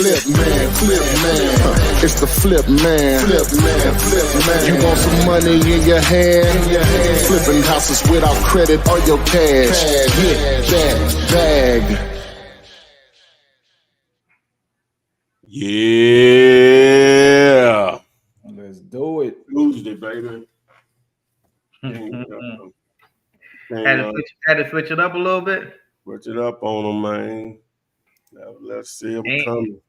It's the Flipman. You want some money in your hand? Flipping houses without credit or your cash. Get that bag. Yeah. Let's do it. Tuesday, baby. Had to switch it up a little bit. Switch it up on them, man. Now, let's see them coming.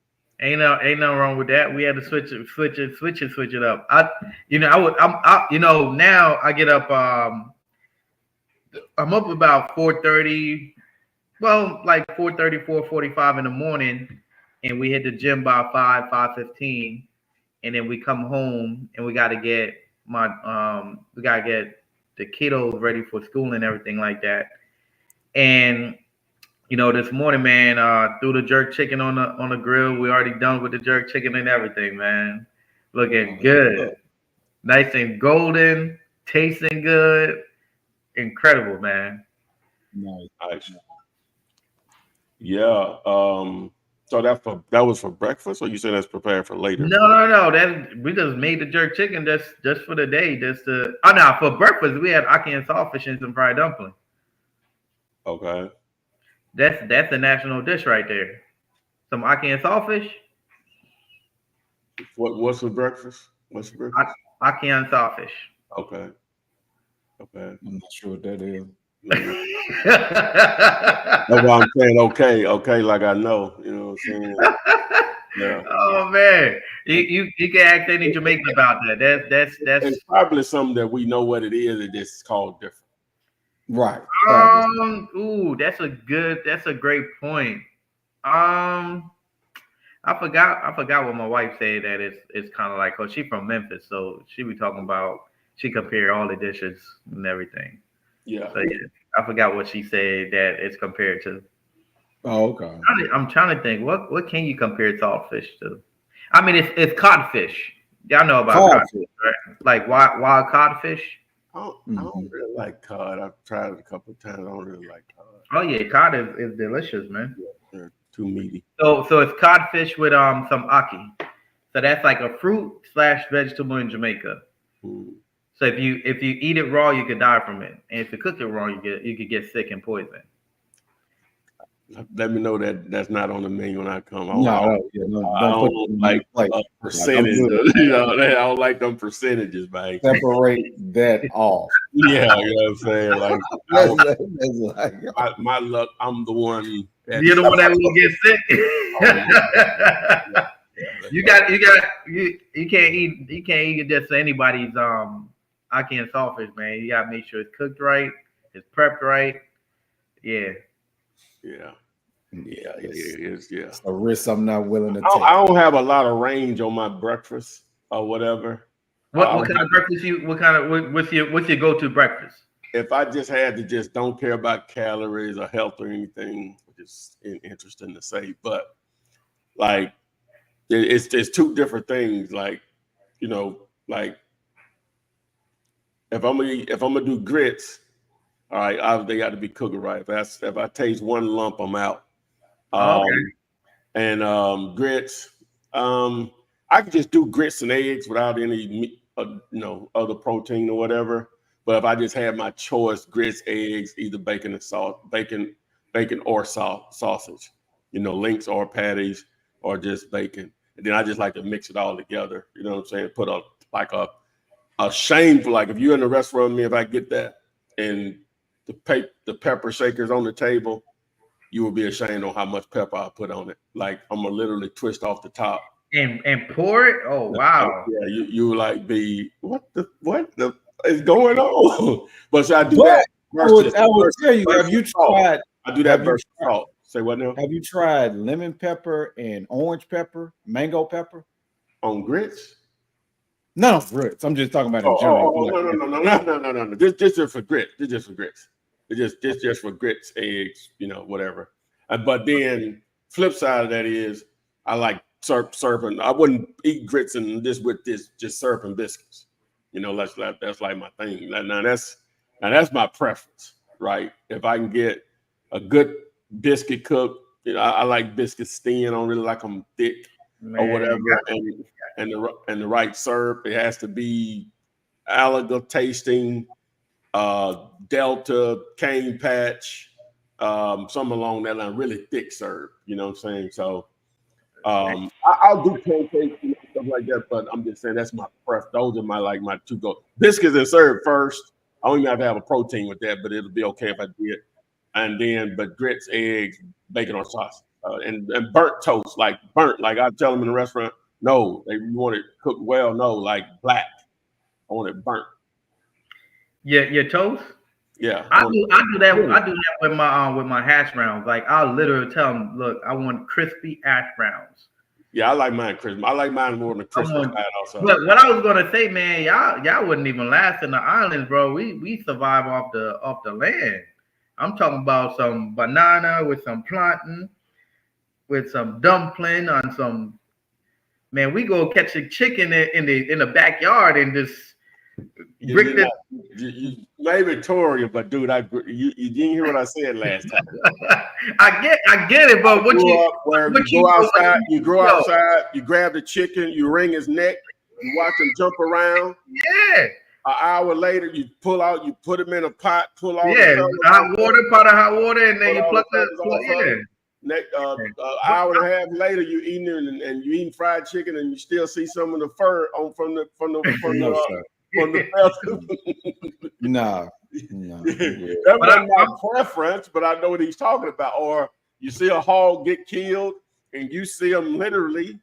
Ain't nothing wrong with that. We had to switch it up. Now I get up. I'm up about 4:30. Well, like 4:30, 4:45 in the morning, and we hit the gym by 5:15, and then we come home and we got to get the kiddos ready for school and everything like that. And this morning, man, threw the jerk chicken on the grill. We already done with the jerk chicken and everything, man. Looking good, nice and golden, tasting good, incredible, man. Nice. Yeah. So that was for breakfast, or you said that's prepared for later? No. We just made the jerk chicken just for the day. For breakfast we had ackee and saltfish and some fried dumpling. Okay. That's the national dish right there. Some ackee and saltfish. What's for breakfast? Ackee and saltfish. Okay. I'm not sure what that is. That's why I'm saying okay, like I know. You know what I'm saying? Yeah. Oh man, you can ask any Jamaican about that. That's it's probably something that we know what it is. It just called different. Right. That's a great point. I forgot what my wife said, that it's kind of like, oh, she from Memphis, so she be talking about, she compared all the dishes and everything. Yeah. So yeah, I forgot what she said that it's compared to. Oh, okay. I'm trying to think, what can you compare saltfish to? I mean, it's codfish. Y'all know about codfish, right? Like wild codfish. I don't really like cod. I've tried it a couple of times. I don't really like cod. Oh yeah, cod is delicious, man. Yeah, they're too meaty. So it's codfish with some ackee. So that's like a fruit / vegetable in Jamaica. Mm. So if you eat it raw, you could die from it, and if you cook it raw, you could get sick and poison. Let me know that that's not on the menu when I come. I don't like percentage. I don't like them percentages, man. Separate that off. Yeah, you know what I'm saying. Like, my luck, I'm the one. You're the one that will get sick. You can't eat just anybody's ackee and saltfish, man. You gotta make sure it's cooked right, it's prepped right. Yeah. It's a risk I'm not willing to take. I don't have a lot of range on my breakfast or whatever. What kind of breakfast what's your go-to breakfast? If I just had to don't care about calories or health or anything, which is interesting to say, but like it's two different things. Like, like if I'm gonna do grits, all right, they got to be cooked right. If I taste one lump, I'm out. And grits, I can just do grits and eggs without any meat, other protein or whatever. But if I just had my choice, grits, eggs, either bacon or sausage, links or patties or just bacon. And then I just like to mix it all together. You know what I'm saying? Put a shameful, like if you're in a restaurant with me, if I get that and the pepper shakers on the table, you will be ashamed on how much pepper I put on it. Like I'm gonna literally twist off the top and pour it. Oh wow! Yeah, you like be what is going on? But so I do that. I would tell you. Have you tried? I do that versus salt. Say what now? Have you tried lemon pepper and orange pepper, mango pepper on grits? No, grits. I'm just talking about in general. No. This is for grits. This is just for grits. It's just for grits, eggs, whatever. But then flip side of that is I like serving. I wouldn't eat grits and just serving biscuits. That's like my thing. Now that's my preference, right? If I can get a good biscuit cooked You know, I like biscuits thin. I don't really like them thick or whatever. And the right syrup. It has to be Allerga tasting, Delta, Cane Patch, something along that line. Really thick syrup. You know what I'm saying? So I'll do pancakes and stuff like that. But I'm just saying that's my preference. Those are my two go. Biscuits and syrup first. I don't even have to have a protein with that, but it'll be okay if I did. And then, but grits, eggs, bacon or sauce, and burnt toast, like burnt. Like I tell them in the restaurant, no, they want it cooked well. No, like black. I want it burnt. Yeah, your toast. Yeah, I do that. I do that with my hash browns. Like I'll literally tell them, look, I want crispy hash browns. Yeah, I like mine crispy. I like mine more than the crispy side also. But what I was gonna say, man, y'all wouldn't even last in the islands, bro. We survive off the land. I'm talking about some banana with some plantain, with some dumpling on some. Man, we go catch a chicken in the backyard and just brick this. You may be Victoria, but dude, you didn't hear what I said last time. I get it, but you go outside, you grab the chicken, you wring his neck, you watch him jump around. Yeah. An hour later, you pull out, you put him in a pot, pull out pot of hot water, and then you pluck the hour and a half later, you eating it and you eating fried chicken, and you still see some of the fur from the No. That wasn't my preference, but I know what he's talking about. Or you see a hog get killed, and you see them literally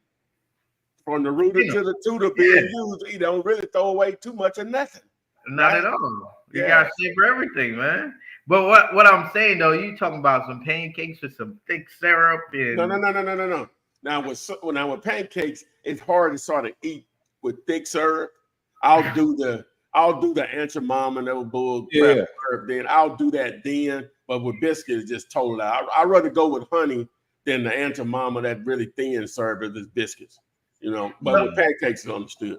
from the rooter to the tutor being used. You don't really throw away too much of nothing. Not at all. You gotta savor everything, man. But what I'm saying though, you talking about some pancakes with some thick syrup and no. Now with pancakes, it's hard to sort of eat with thick syrup. I'll do the Aunt Your Mama and that bull crap syrup. Then I'll do that then. But with biscuits, it's just totally out. I'd rather go with honey than the Aunt Your Mama that really thin syrup is biscuits. You know, but with pancakes, it's understood.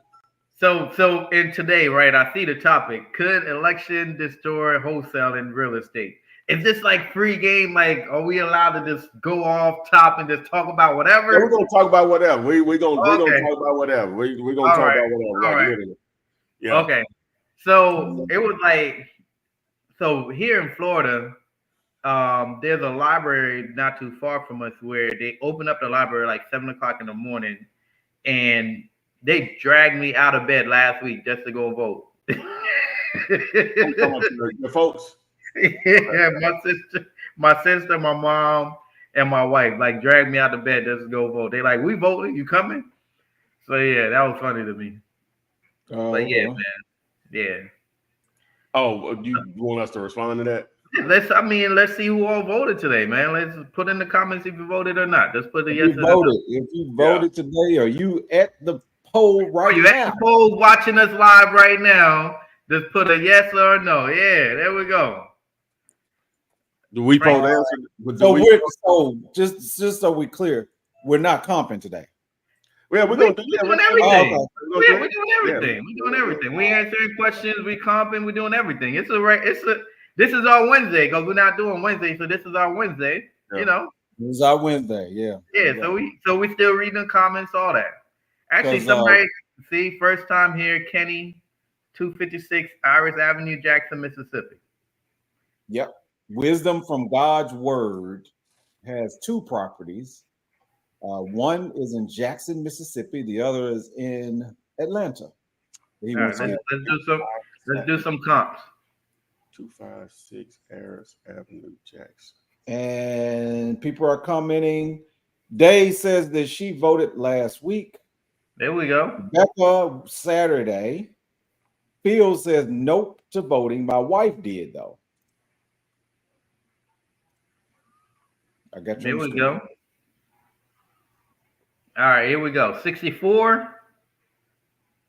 So in today, right? I see the topic: could election destroy wholesale and real estate? Is this like free game? Like, are we allowed to just go off top and just talk about whatever? Yeah, we're gonna talk about whatever. We're gonna talk about whatever. We're gonna talk about whatever. All right. Literally. Yeah. Okay. So it was like, so here in Florida, there's a library not too far from us where they open up the library like 7 o'clock in the morning, and they dragged me out of bed last week just to go vote. The folks. Yeah, my sister, my mom, and my wife like dragged me out of bed just to go vote. They like, we voting, you coming? So yeah, that was funny to me. But yeah, man, yeah. Oh, you want us to respond to that? Let's see who all voted today, man. Let's put in the comments if you voted or not. Just put the yes. If you voted today, are you at the poll right now? At the poll watching us live right now? Just put a yes or a no. Yeah, there we go. Do we poll the answer? So just so we're clear, we're not comping today. Yeah, we're doing everything. We're doing everything. We're doing everything. We answering questions. We comping. We're doing everything. This is our Wednesday because we're not doing Wednesday, so this is our Wednesday. Yeah. You know, this is our Wednesday. Yeah. Yeah. So we still reading the comments, all that. Actually, somebody see first time here, Kenny, 256 Iris Avenue, Jackson, Mississippi. Yep. Wisdom from God's Word has 2 properties. One is in Jackson, Mississippi. The other is in Atlanta. Let's do some comps. 256 Harris Avenue, Jackson. And people are commenting. Day says that she voted last week. There we go. Becca, Saturday. Phil says nope to voting. My wife did, though. I got you. Here we go. All right, here we go. 64.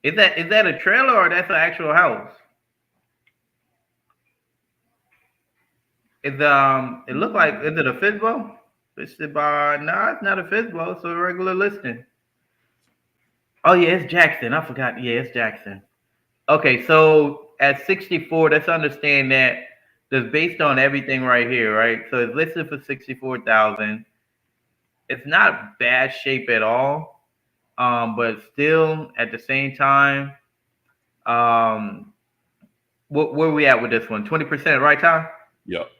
Is that a trailer or that's an actual house? It looked like, is it a FISBO? Listed by, no, it's not a FISBO, it's a regular listing. Oh yeah, it's Jackson. I forgot. Yeah, it's Jackson. Okay, so at 64, let's understand that that's based on everything right here, right? So it's listed for $64,000. it's not bad shape at all. But still at the same time, where we at with this one? 20%, right, Ty? Yep.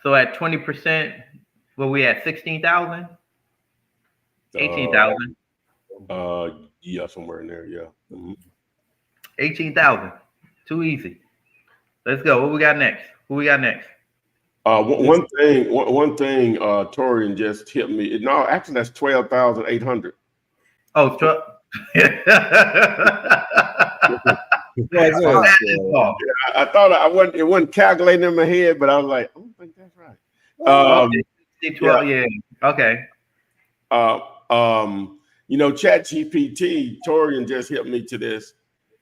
So at 20%, where we at? 16,000? 18,000? Yeah, somewhere in there. Yeah. 18,000. Too easy. Let's go. What we got next? Who we got next? One thing. Torian just hit me. No, actually, that's 12,800. Oh, truck. I thought I wasn't. It wasn't calculating in my head, but I was like, I don't think that's right. Yeah. Okay. Chat GPT, Torian just hit me to this,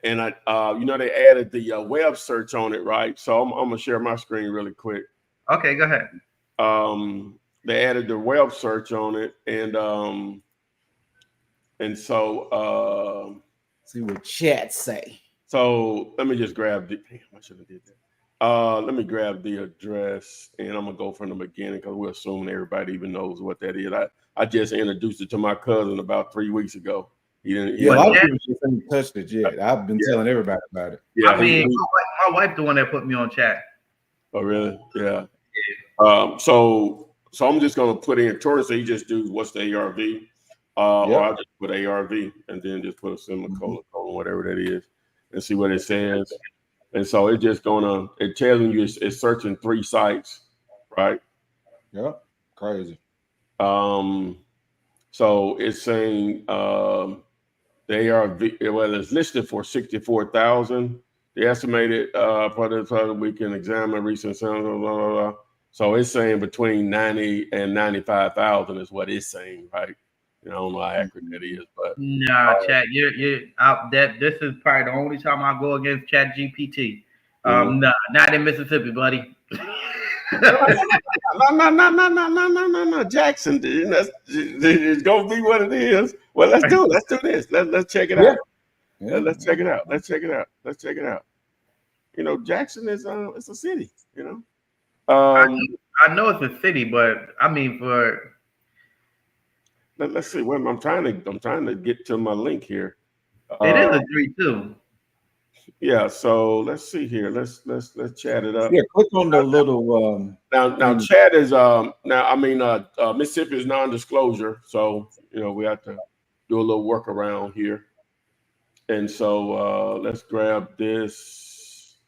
and they added the web search on it, right? So I'm gonna share my screen really quick. Okay, go ahead. They added the web search on it, and so see what chat say. So let me just grab the. Damn, I should have did that. Let me grab the address, and I'm gonna go from the beginning because we're assuming everybody even knows what that is. I just introduced it to my cousin about 3 weeks ago. He didn't. A lot of people just haven't touched it yet. I've been telling everybody about it. Yeah, I mean, my wife the one that put me on chat. Oh, really? Yeah. So I'm just gonna put in Tori. So you just do what's the ARV, or I'll just put ARV and then just put a semicolon, whatever that is, and see what it says. And so it's just it tells you it's searching 3 sites, right? Yeah, crazy. So it's saying the ARV, well, it's listed for 64,000. The estimated for the we can examine recent sales, blah, blah, blah. So it's saying between 90 and 95,000 is what it's saying, right? I don't know how accurate that is, but chat, you're out. This is probably the only time I go against Chat GPT. Not in Mississippi, buddy. No, Jackson. It's gonna be what it is. Well, let's do this. Let's check it out. Yeah. Let's check it out. Let's check it out. Jackson is it's a city. I know it's a city, but I mean for. Let's see. I'm trying to get to my link here. It is a 3-2. Yeah. So let's see here. Let's chat it up. Yeah. Click on the little. Now chat is Mississippi is non-disclosure, so we have to do a little workaround here. And so let's grab this.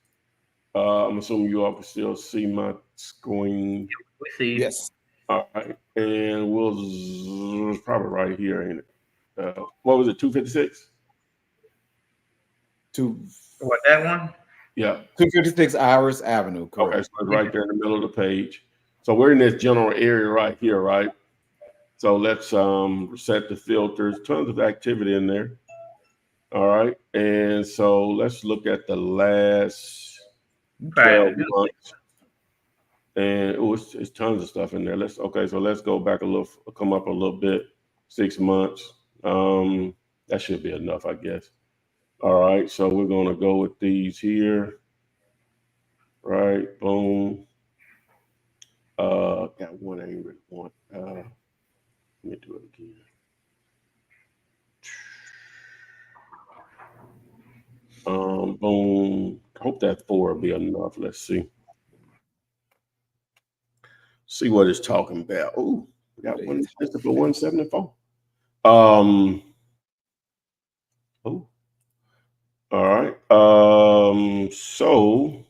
I'm assuming you all can still see my screen. We see. Yes. All right, and it's probably right here, ain't it? What was it? 256. What, that one? Yeah. 256 Iris Avenue. Correct. Okay, so it's right there in the middle of the page. So we're in this general area right here, right? So let's set the filters. Tons of activity in there. All right, and so let's look at the last 12 months. And it's tons of stuff in there. Let's go back come up a little bit. 6 months. That should be enough, I guess. All right, so we're gonna go with these here. Right, boom. Got one I ain't really want. Let me do it again. Boom. Hope that 4 will be enough. Let's see. See what it's talking about. Oh, we got one listed for 174. Oh. All right. So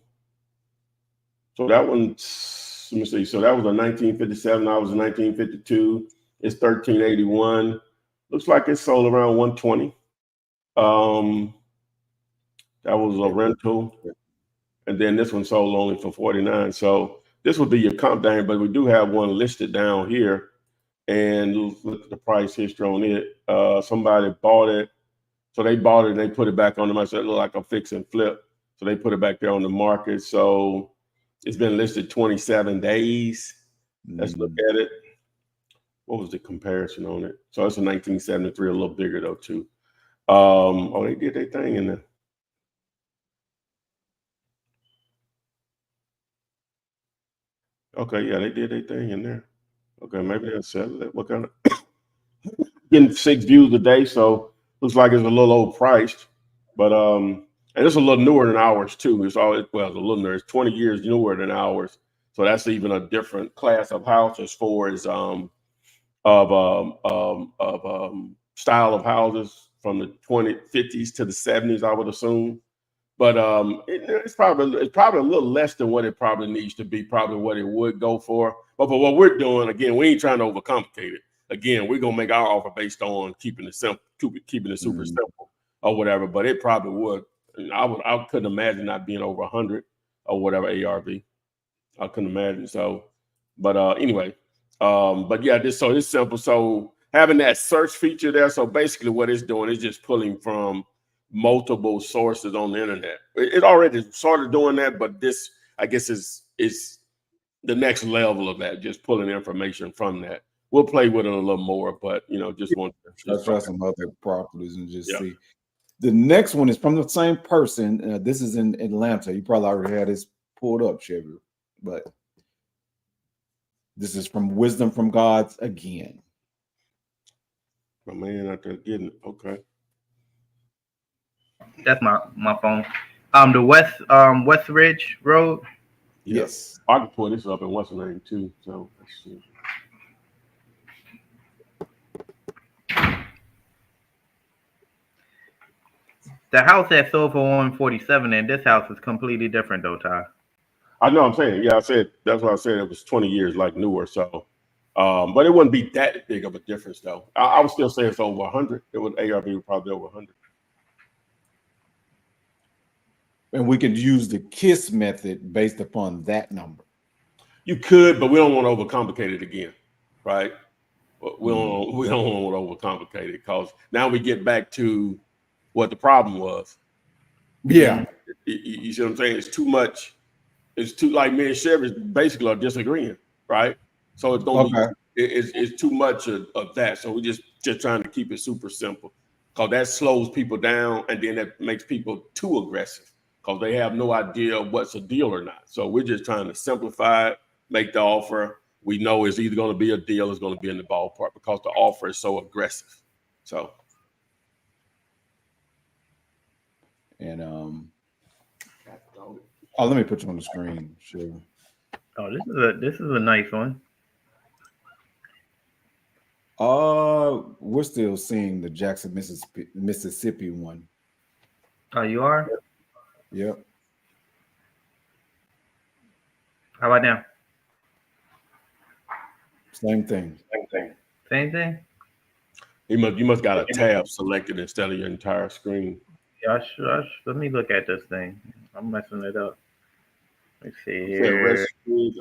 that one's, let me see. So that was a 1957. I was in 1952. It's 1381. Looks like it sold around 120. That was a rental. And then this one sold only for 49. So this would be your comp down, but we do have one listed down here. And look at the price history on it. Somebody bought it. So they bought it and they put it back on the market. So it looked like a fix and flip. So they put it back there on the market. So it's been listed 27 days. Let's look at it. What was the comparison on it? So it's a 1973, a little bigger though too. They did their thing in there. Okay, yeah, they did their thing in there. Okay, maybe they'll sell it. What kind of getting 6 views a day, so looks like it's a little overpriced. But and it's a little newer than ours too. It's always well, it's a little newer. It's 20 years newer than ours. So that's even a different class of house as far as style of houses from the 50s to the 70s, I would assume. But it's probably a little less than what it probably needs to be, probably what it would go for. But for what we're doing, again, we ain't trying to overcomplicate it. Again, we're gonna make our offer based on keeping it simple, keeping it super simple or whatever. But it probably would. I couldn't imagine not being over 100 or whatever ARV. I couldn't imagine. So, but anyway, but yeah, so it's simple. So having that search feature there. So basically, what it's doing is just pulling from multiple sources on the internet. It already started doing that, but this, I guess, is the next level of that. Just pulling information from that. We'll play with it a little more, but just want to try some other properties and just yeah. see. The next one is from the same person. This is in Atlanta. You probably already had this pulled up, Chevy, but this is from Wisdom from God's again. My man out there getting it. Okay. That's my phone. The West Ridge Road. Yes. I can pull this up in what's the name too. So let's see. The house that sold for 147 and this house is completely different though, Ty. I know I'm saying. Yeah, I said that's what I said. It was 20 years like newer. So but it wouldn't be that big of a difference though. I would still say it's over 100. It would ARV would probably over 100. And we can use the KISS method based upon that number. You could, but we don't want to overcomplicate it again, right? We don't want to overcomplicate it because now we get back to what the problem was. Yeah. You see what I'm saying? It's too much. It's too, like me and Chevy basically are disagreeing, right? So it's going to be, it's too much of that. So we're just trying to keep it super simple because that slows people down and then that makes people too aggressive because they have no idea what's a deal or not. So we're just trying to simplify it, make the offer. We know it's either going to be a deal, it's going to be in the ballpark because the offer is so aggressive. So. And let me put you on the screen. Sure. Oh, this is a nice one. We're still seeing the Jackson, Mississippi one. Oh, you are? Yep. How about now? Same thing. Same thing? You must got a tab selected instead of your entire screen. Yeah, let me look at this thing. I'm messing it up. Let's see here.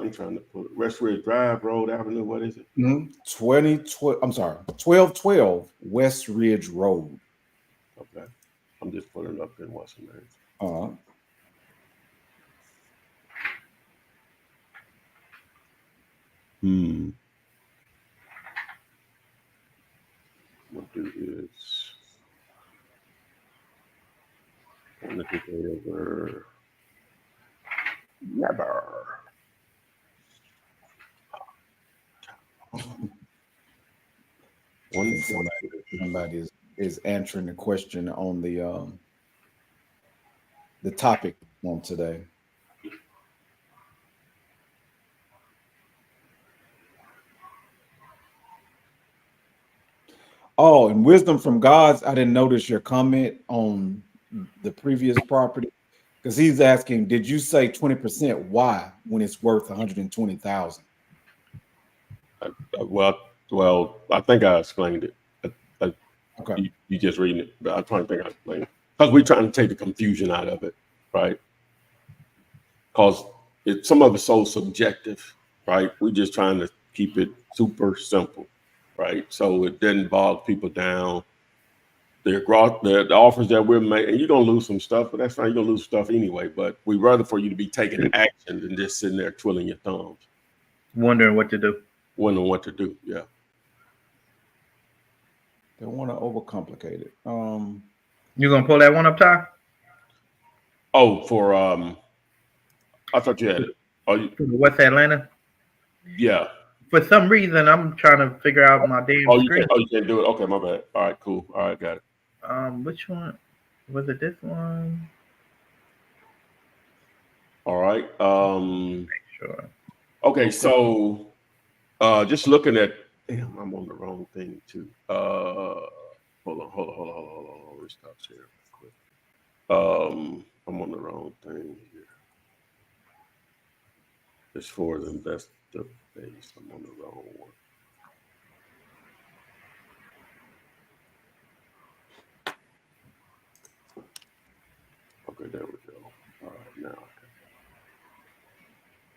I'm trying to put West Ridge Drive, Road Avenue. What is it? 1212 West Ridge Road. Okay. I'm just putting it up in what's the name. We'll do this. I'm looking over. Never. Somebody is answering the question on the topic on today. Oh, and Wisdom from God's, I didn't notice your comment on the previous property because he's asking, did you say 20%? Why when it's worth 120,000? Well, I think I explained it. Okay. You just reading it, but I'm trying to think I explained it because we're trying to take the confusion out of it, right? Because some of it's so subjective, right? We're just trying to keep it super simple, right? So it doesn't bog people down. The offers that we're making, you're gonna lose some stuff, but that's fine. You're gonna lose stuff anyway. But we'd rather for you to be taking action than just sitting there twiddling your thumbs, wondering what to do. Wondering what to do, yeah. Don't want to overcomplicate it. You gonna pull that one up, Ty? Oh, for I thought you had it. Oh, West Atlanta. Yeah. For some reason, I'm trying to figure out my damn screen. You can't do it. Okay, my bad. All right, cool. All right, got it. Which one was it? This one? All right. Sure. Okay, so just looking at. Damn, I'm on the wrong thing too. Hold on. Let me stop here real quick. I'm on the wrong thing here. It's for the investor base. I'm on the wrong one. Okay, there we go. All right, now.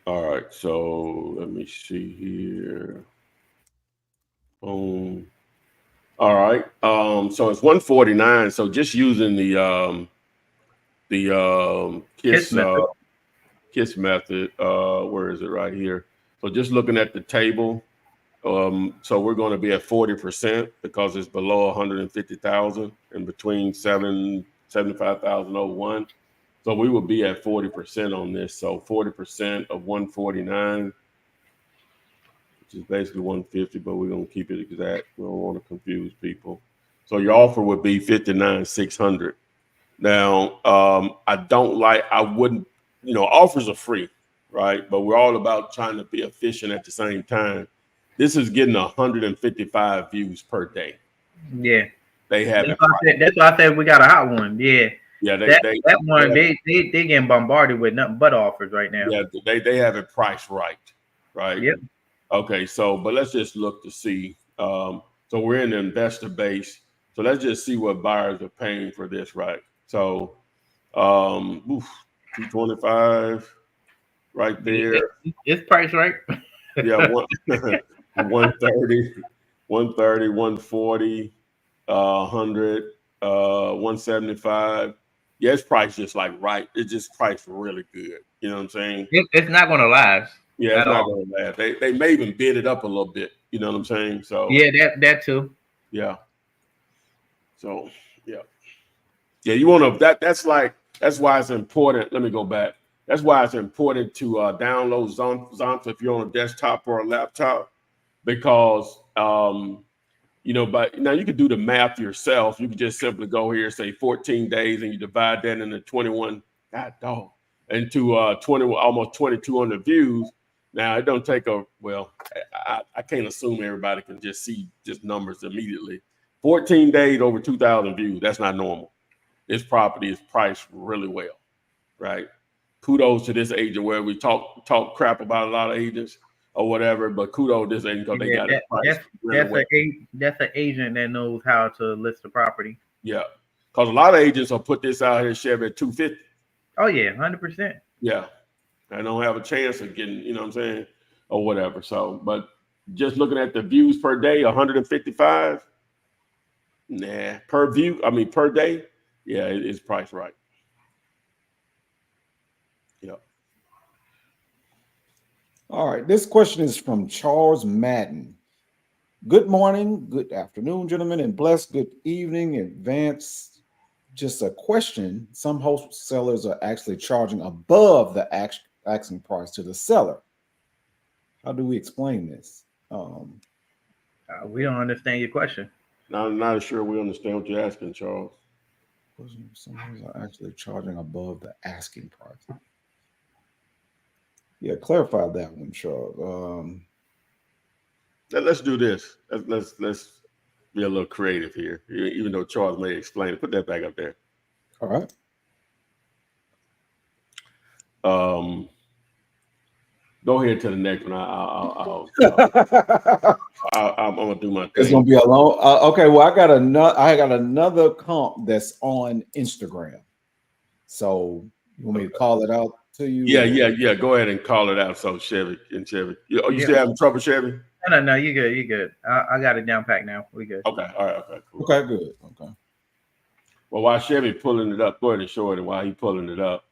All right, so let me see here. Boom. All right. So it's 149. So just using the KISS method. KISS method. Where is it? Right here. So just looking at the table. So we're going to be at 40% because it's below 150,000 and between 75,001. So we will be at 40% on this. So 40% of 149, which is basically 150, but we're going to keep it exact. We don't want to confuse people. So your offer would be 59,600. Now, I wouldn't, offers are free, right? But we're all about trying to be efficient at the same time. This is getting 155 views per day. Yeah. They have that's why I said we got a hot one. Yeah. Yeah, They getting bombarded with nothing but offers right now. Yeah, they have it priced right. Yep. Okay, but let's just look to see. So we're in the investor base. So let's just see what buyers are paying for this, right? So 225 right there. It's priced right. Yeah, 130, 140, 100, 175. Yeah, it's priced just like right. It's just priced really good. You know what I'm saying? It's not going to last. Yeah, it's not going to last. They may even bid it up a little bit. You know what I'm saying? So yeah, that too. Yeah. So yeah. You want to that's why it's important. Let me go back. That's why it's important to download Zonta if you're on a desktop or a laptop, because but now you could do the math yourself. You could just simply go here, say 14 days, and you divide that into 21. God dog. Into 20, almost 2,200 views. Now it don't take I can't assume everybody can just see just numbers immediately. 14 days over 2,000 views. That's not normal. This property is priced really well, right? Kudos to this agent where we talk crap about a lot of agents or whatever, but kudos to this agent because they got it priced really well. That's an agent that knows how to list the property. Yeah, because a lot of agents will put this out here, Chevy, at 250. Oh yeah, 100%. Yeah, I don't have a chance of getting, you know what I'm saying, or whatever. So, but just looking at the views per day, 155. Nah, per day. Yeah, it's priced right. Yeah. All right. This question is from Charles Madden. Good morning, good afternoon, gentlemen, and blessed good evening in advance. Just a question. Some wholesalers are actually charging above the asking price to the seller. How do we explain this? We don't understand your question. I'm not sure we understand what you're asking, Charles. Some are actually charging above the asking price. Yeah, clarify that one, Charles. Let's do this. Let's be a little creative here, even though Charles may explain it. Put that back up there. All right. Go ahead to the next one. I'm gonna do my thing. It's gonna be a long. Okay, well, I got another comp that's on Instagram. So you want me to call it out to you? Yeah. Go ahead and call it out. So Chevy. You still having trouble, Chevy? No, you good. You good. I got it down packed now. We good. Okay. All right. Okay. Cool. Okay. Good. Okay. Well, while Chevy pulling it up, go ahead and show it. And while he pulling it up,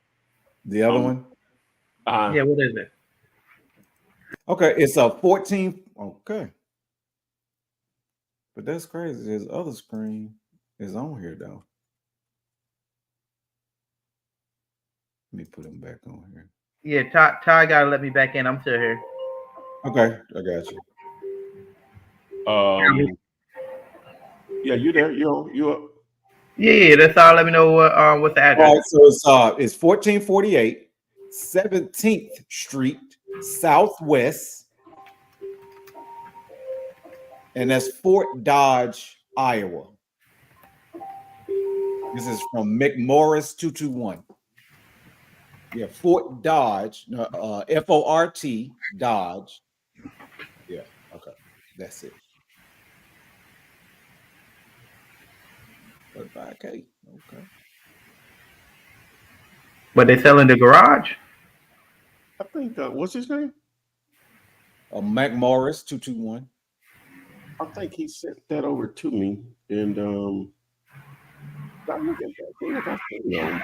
the other one. Yeah. What is it? Okay, it's a 14. Okay. But that's crazy. His other screen is on here, though. Let me put him back on here. Yeah, Ty got to let me back in. I'm still here. Okay, I got you. Yeah, you there? You. Yeah, that's all. Let me know what's the address. All right, so it's 1448 17th Street Southwest, and that's Fort Dodge, Iowa. This is from McMorris 221. Yeah, Fort Dodge, Fort Dodge. Yeah, okay, that's it. 35K. Okay. But they sell in the garage. I think what's his name? McMorris 221. I think he sent that over to me, and I look at that thing if I seen it on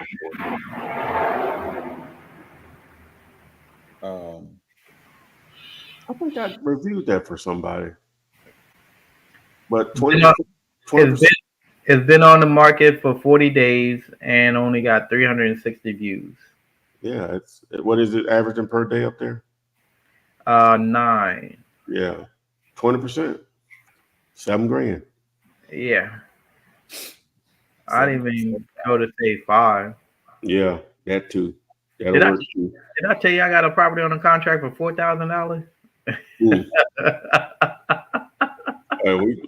before. I think I reviewed that for somebody, but 20%. It's been on the market for 40 days and only got 360 views. Yeah, what is it averaging per day up there? 9. Yeah, 20%, $7,000. Yeah, I didn't even go to say 5. Yeah, that too. Did I tell you I got a property on a contract for $4,000? We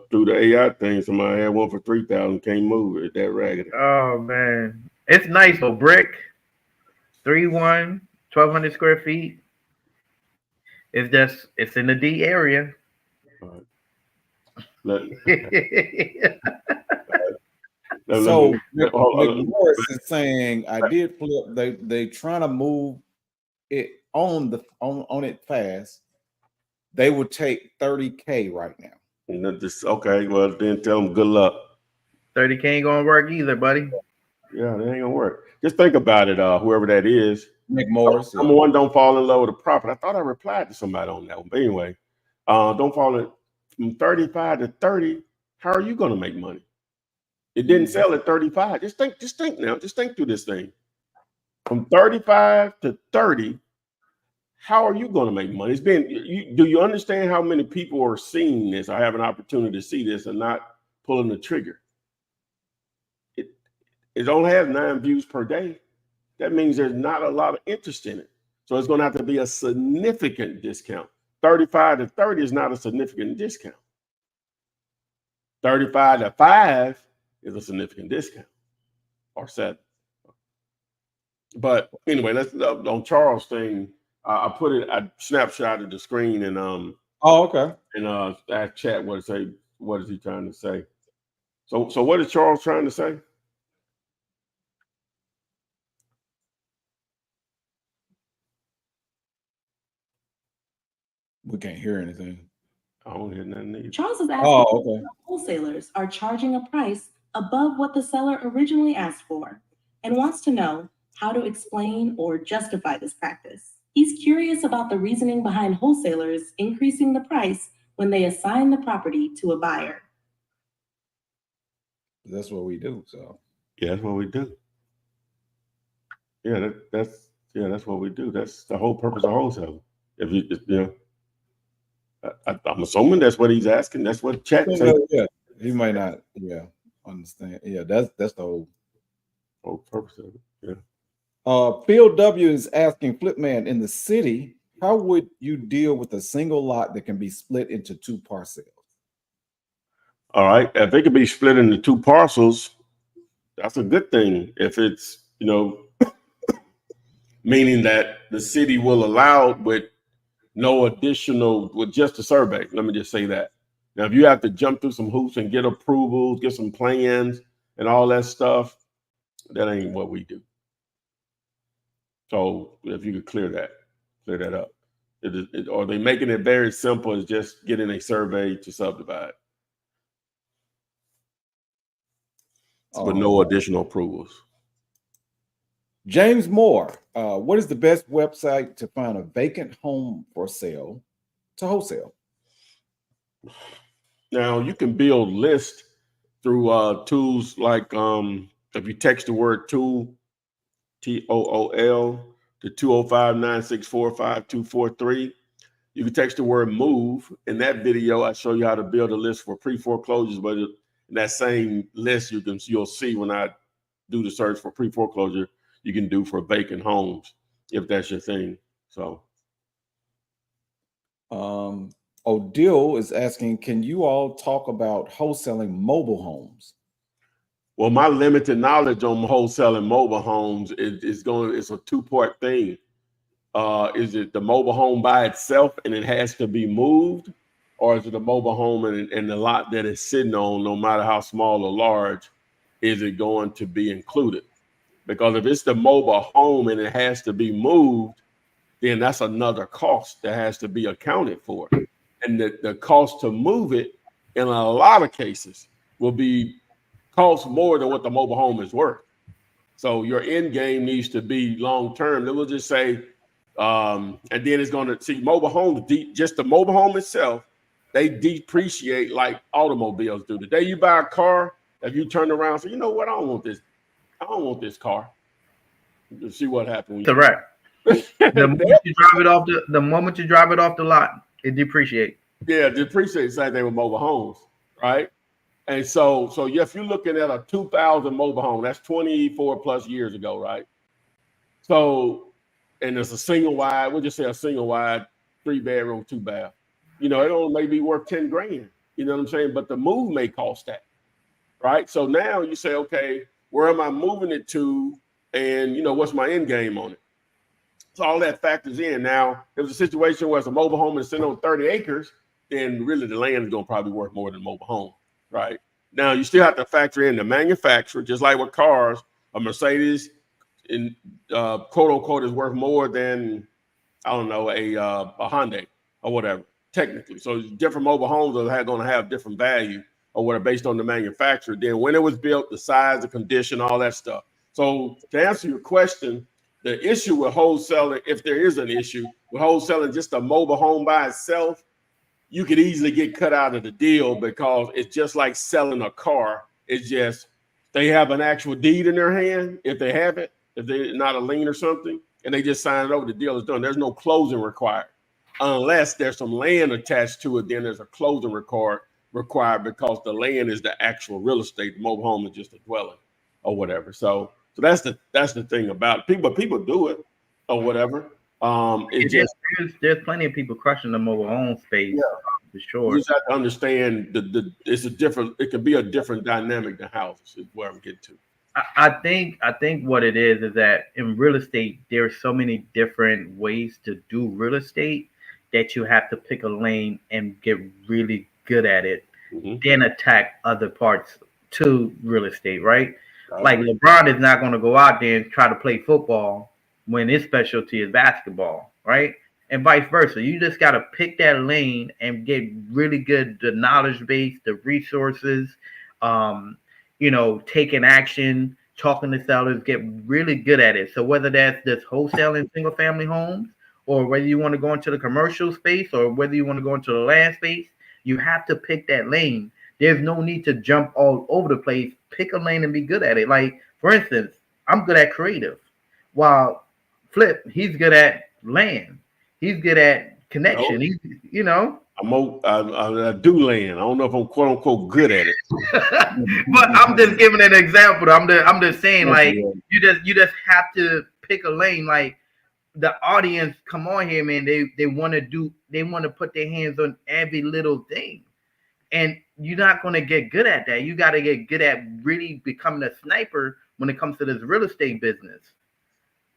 through the AI thing. Somebody had one for 3,000. Can't move it. That raggedy. Oh man, it's nice for brick. 1,200 square feet. It's in the D area. So McMorris is saying I did flip. They trying to move it on it fast. They would take 30K right now. Okay, well then tell them good luck. 30K ain't gonna work either, buddy. Yeah, that ain't gonna work. Just think about it, whoever that is. McMorris. Number one, don't fall in love with the property. I thought I replied to somebody on that one. But anyway, don't fall in from 35 to 30. How are you gonna make money? It didn't sell at 35. Just think now. Just think through this thing. From 35 to 30, how are you going to make money? Do you understand how many people are seeing this? I have an opportunity to see this and not pulling the trigger. It only has 9 views per day. That means there's not a lot of interest in it. So it's going to have to be a significant discount. 35 to 30 is not a significant discount. 35 to 5 is a significant discount, or 7. But anyway, let's on Charles' thing. I snapshotted the screen and okay. And that chat what is he trying to say? So what is Charles trying to say? We can't hear anything. I don't hear nothing either. Charles is asking if wholesalers are charging a price above what the seller originally asked for and wants to know how to explain or justify this practice. He's curious about the reasoning behind wholesalers increasing the price when they assign the property to a buyer. That's what we do. So yeah, that's what we do. Yeah, that's what we do. That's the whole purpose of wholesaling. If you I'm assuming that's what he's asking. That's what chat says. Yeah, he might not. Yeah, understand. Yeah, that's the whole purpose of it. Yeah. Phil W is asking Flipman, in the city, how would you deal with a single lot that can be split into 2 parcels? All right, if it could be split into 2 parcels, that's a good thing. If it's meaning that the city will allow with no additional, with just a survey. Let me just say that. Now, if you have to jump through some hoops and get approvals, get some plans and all that stuff, that ain't what we do. So if you could clear that up. Are they making it very simple as just getting a survey to subdivide with no additional approvals? James Moore, what is the best website to find a vacant home for sale to wholesale? Now, you can build lists through tools like if you text the word tool, TOOL, to 205-964-5243. You can text the word MOVE. In that video, I show you how to build a list for pre-foreclosures, but in that same list, you'll see when I do the search for pre-foreclosure, you can do for vacant homes, if that's your thing. So Odile is asking, can you all talk about wholesaling mobile homes? Well, my limited knowledge on wholesaling mobile homes it's a two-part thing. Is it the mobile home by itself and it has to be moved, or is it a mobile home and the lot that it's sitting on, no matter how small or large, is it going to be included? Because if it's the mobile home and it has to be moved, then that's another cost that has to be accounted for. And the cost to move it in a lot of cases will be cost more than what the mobile home is worth. So your end game needs to be long term. Then we'll just say, and then it's going to see mobile homes, just the mobile home itself, they depreciate like automobiles do. The day you buy a car, if you turn around and say, you know what, I don't want this car. You see what happens. Correct. The moment you drive it off the lot, it depreciates. Yeah, depreciates the same thing with mobile homes, right? And so if you're looking at a 2000 mobile home, that's 24 plus years ago, right? So, and it's a single wide, we'll just say a single wide, 3-bedroom, 2-bath. It only may be worth 10 grand. You know what I'm saying? But the move may cost that, right? So now you say, okay, where am I moving it to? And what's my end game on it? So all that factors in. Now, if it's a situation where it's a mobile home and it's sitting on 30 acres, then really the land is going to probably worth more than a mobile home, right? Now, you still have to factor in the manufacturer, just like with cars. A Mercedes, in quote unquote, is worth more than, I don't know, a Hyundai or whatever, technically. So different mobile homes are going to have different value or whatever based on the manufacturer. Then when it was built, the size, the condition, all that stuff. So to answer your question, the issue with wholesaling, if there is an issue with wholesaling just a mobile home by itself, you could easily get cut out of the deal because it's just like selling a car. It's just they have an actual deed in their hand. If they have it, if they're not a lien or something, and they just sign it over, the deal is done. There's no closing required. Unless there's some land attached to it, then there's a closing required because the land is the actual real estate. The mobile home is just a dwelling or whatever. So that's the thing about it. People do it or whatever. There's plenty of people crushing the mobile home space, for sure. You just have to understand it can be a different dynamic than houses is where I'm getting to. I think what it is that in real estate, there are so many different ways to do real estate that you have to pick a lane and get really good at it, then attack other parts to real estate, right? Like LeBron is not going to go out there and try to play football when his specialty is basketball, right? And vice versa. You just got to pick that lane and get really good, the knowledge base, the resources, taking action, talking to sellers, get really good at it. So whether that's just wholesaling single family homes, or whether you want to go into the commercial space, or whether you want to go into the land space, you have to pick that lane. There's no need to jump all over the place. Pick a lane and be good at it. Like, for instance, I'm good at creative, while Flip, he's good at land. He's good at connection. I do land. I don't know if I'm quote unquote good at it. But I'm just giving an example. I'm just saying, like, you just have to pick a lane. Like, the audience come on here, man. They want to put their hands on every little thing. And you're not going to get good at that. You got to get good at really becoming a sniper when it comes to this real estate business.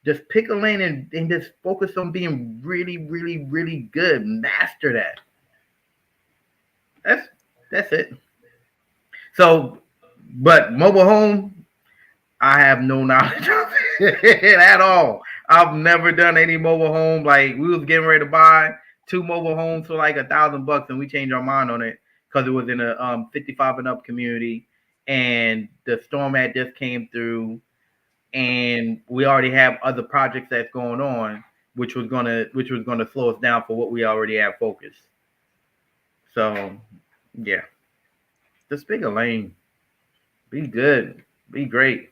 Just pick a lane and just focus on being really, really, really good. Master that. That's it. So, but mobile home, I have no knowledge of it at all. I've never done any mobile home. Like, we was getting ready to buy 2 mobile homes for like $1,000, and we changed our mind on it because it was in a 55 and up community, and the storm had just came through. And we already have other projects that's going on, which was gonna slow us down for what we already have focused. So, yeah, just pick a lane, be good, be great.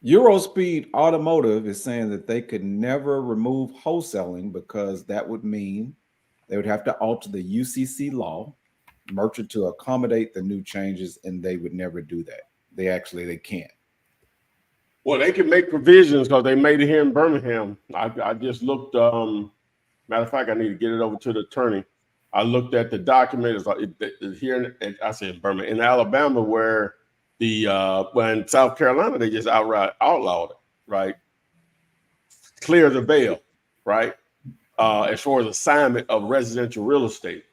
Eurospeed Automotive is saying that they could never remove wholesaling because that would mean they would have to alter the UCC law, merchant to accommodate the new changes, and they would never do that. They can't. Well, they can make provisions because they made it here in Birmingham. I just looked. Matter of fact, I need to get it over to the attorney. I looked at the document. It's here I said in Birmingham, in Alabama, where when South Carolina they just outright outlawed it, right? Clear the veil, right? As far as assignment of residential real estate.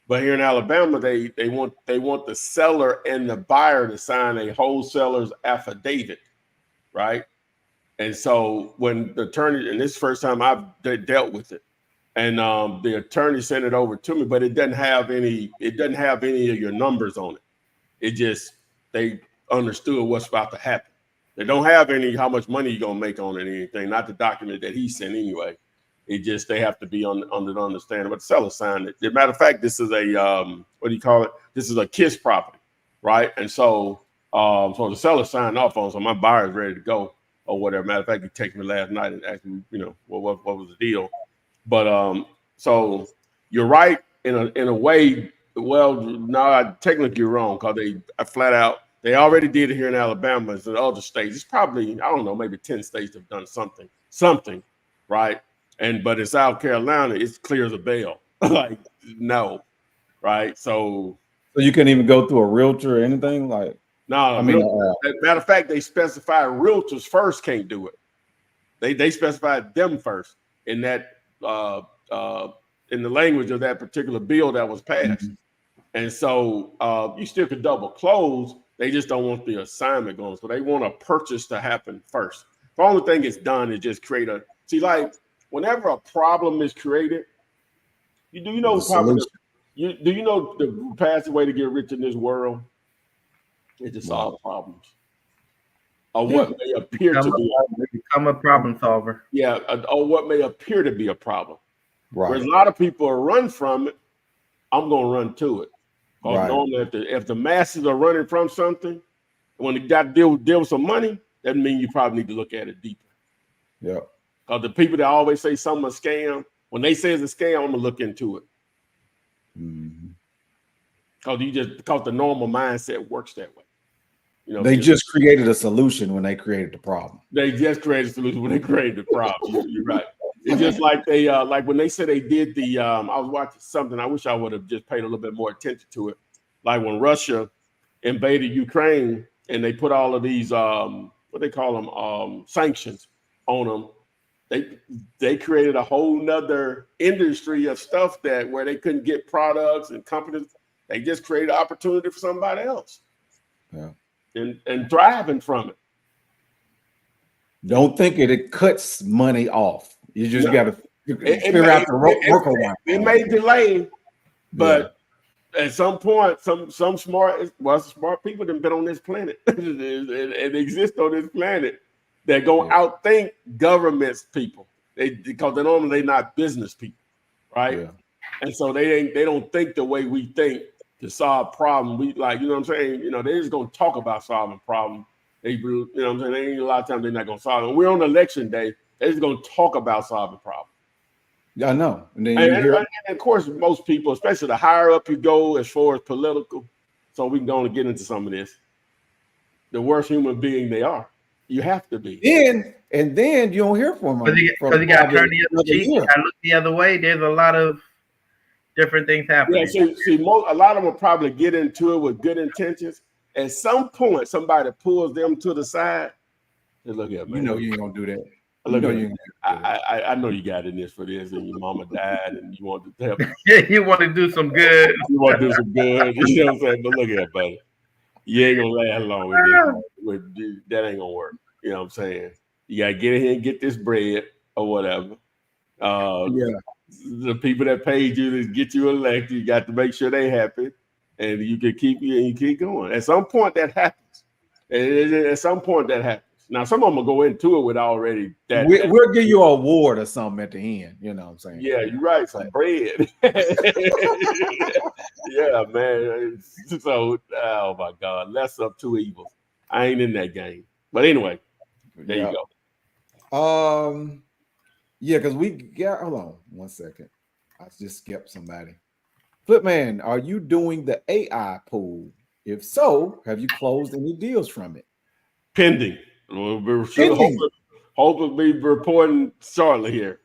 But here in Alabama, they want the seller and the buyer to sign a wholesaler's affidavit, right? And so when the attorney, and this is the first time I've dealt with it, and the attorney sent it over to me, but it doesn't have any of your numbers on it. It just, they understood what's about to happen. They don't have any how much money you're gonna make on it or anything, not the document that he sent anyway. It just, they have to be under the understanding, but the seller signed it. As a matter of fact, this is a what do you call it? This is a KISS property, right? And so so the seller signed off on, so my buyer's ready to go or whatever. Matter of fact, he texted me last night and asked me, what was the deal. But so you're right in a way. Well, no, technically you're wrong because they already did it here in Alabama. It's in other states. It's probably, I don't know, maybe 10 states have done something, right? But in South Carolina, it's clear as a bell. Like, no, right? So you can't even go through a realtor or anything like. No, I mean, matter of fact, they specified realtors first can't do it. They specified them first in that in the language of that particular bill that was passed. Mm-hmm. And so you still could double close. They just don't want the assignment going. So they want a purchase to happen first. The only thing it's done is just create like whenever a problem is created, do you know the fastest way to get rich in this world is to solve problems. Or what may appear to become a problem solver. Yeah, or what may appear to be a problem. Right. Whereas a lot of people run from it, I'm going to run to it. Right. Normally, if the masses are running from something, when you got to deal with some money, that means you probably need to look at it deeper. Yeah. Because the people that always say something's a scam, when they say it's a scam, I'm going to look into it. Mm-hmm. Because the normal mindset works that way. They just created a solution when they created the problem. They just created a solution when they created the problem. You're right. It's just like they like when they said they did the I was watching something. I wish I would have just paid a little bit more attention to it. Like when Russia invaded Ukraine and they put all of these what they call them sanctions on them. They created a whole nother industry of stuff where they couldn't get products and companies. They just created an opportunity for somebody else. Yeah. And thriving from it. Don't think it cuts money off. You just got to figure out the workaround. It may delay, but at some point, some smart people that have been on this planet and exist on this planet that go outthink government's people. Because they're not business people, right? Yeah. And so they don't think the way we think. To solve problem, we like, you know what I'm saying? They're just gonna talk about solving problem. They, you know what I'm saying? They ain't a lot of times they're not gonna solve it. We're on election day. They're just gonna talk about solving problem. Yeah, I know. And of course, most people, especially the higher up you go as far as political, so we can go and get into some of this. The worst human being they are. You have to be. And then you don't hear from them. Because you got to turn the other cheek. You got to look the other way. There's a lot of different things happening. Yeah, see, a lot of them will probably get into it with good intentions. At some point, somebody pulls them to the side. And look at me. You ain't gonna do that. I know you got in this for this, and your mama died, and you want to help. Yeah, you want to do some good. You want to do some good. You know what I'm saying? But look at that, buddy. You ain't gonna last long with this. That ain't gonna work. You know what I'm saying? You gotta get in here and get this bread or whatever. The people that paid you to get you elected, you got to make sure they happy, and you can keep going. At some point, that happens. At some point, that happens. Now, some of them will go into it with already that. We'll give you an award or something at the end. You know what I'm saying? Yeah, you're right. Some bread. Yeah, man. So, oh my God, less of two evils. I ain't in that game. But anyway, There you go. Yeah, because we got. Hold on, 1 second. I just skipped somebody. Flipman, are you doing the AI pool? If so, have you closed any deals from it? Pending. We're Pending. hopefully be reporting shortly here.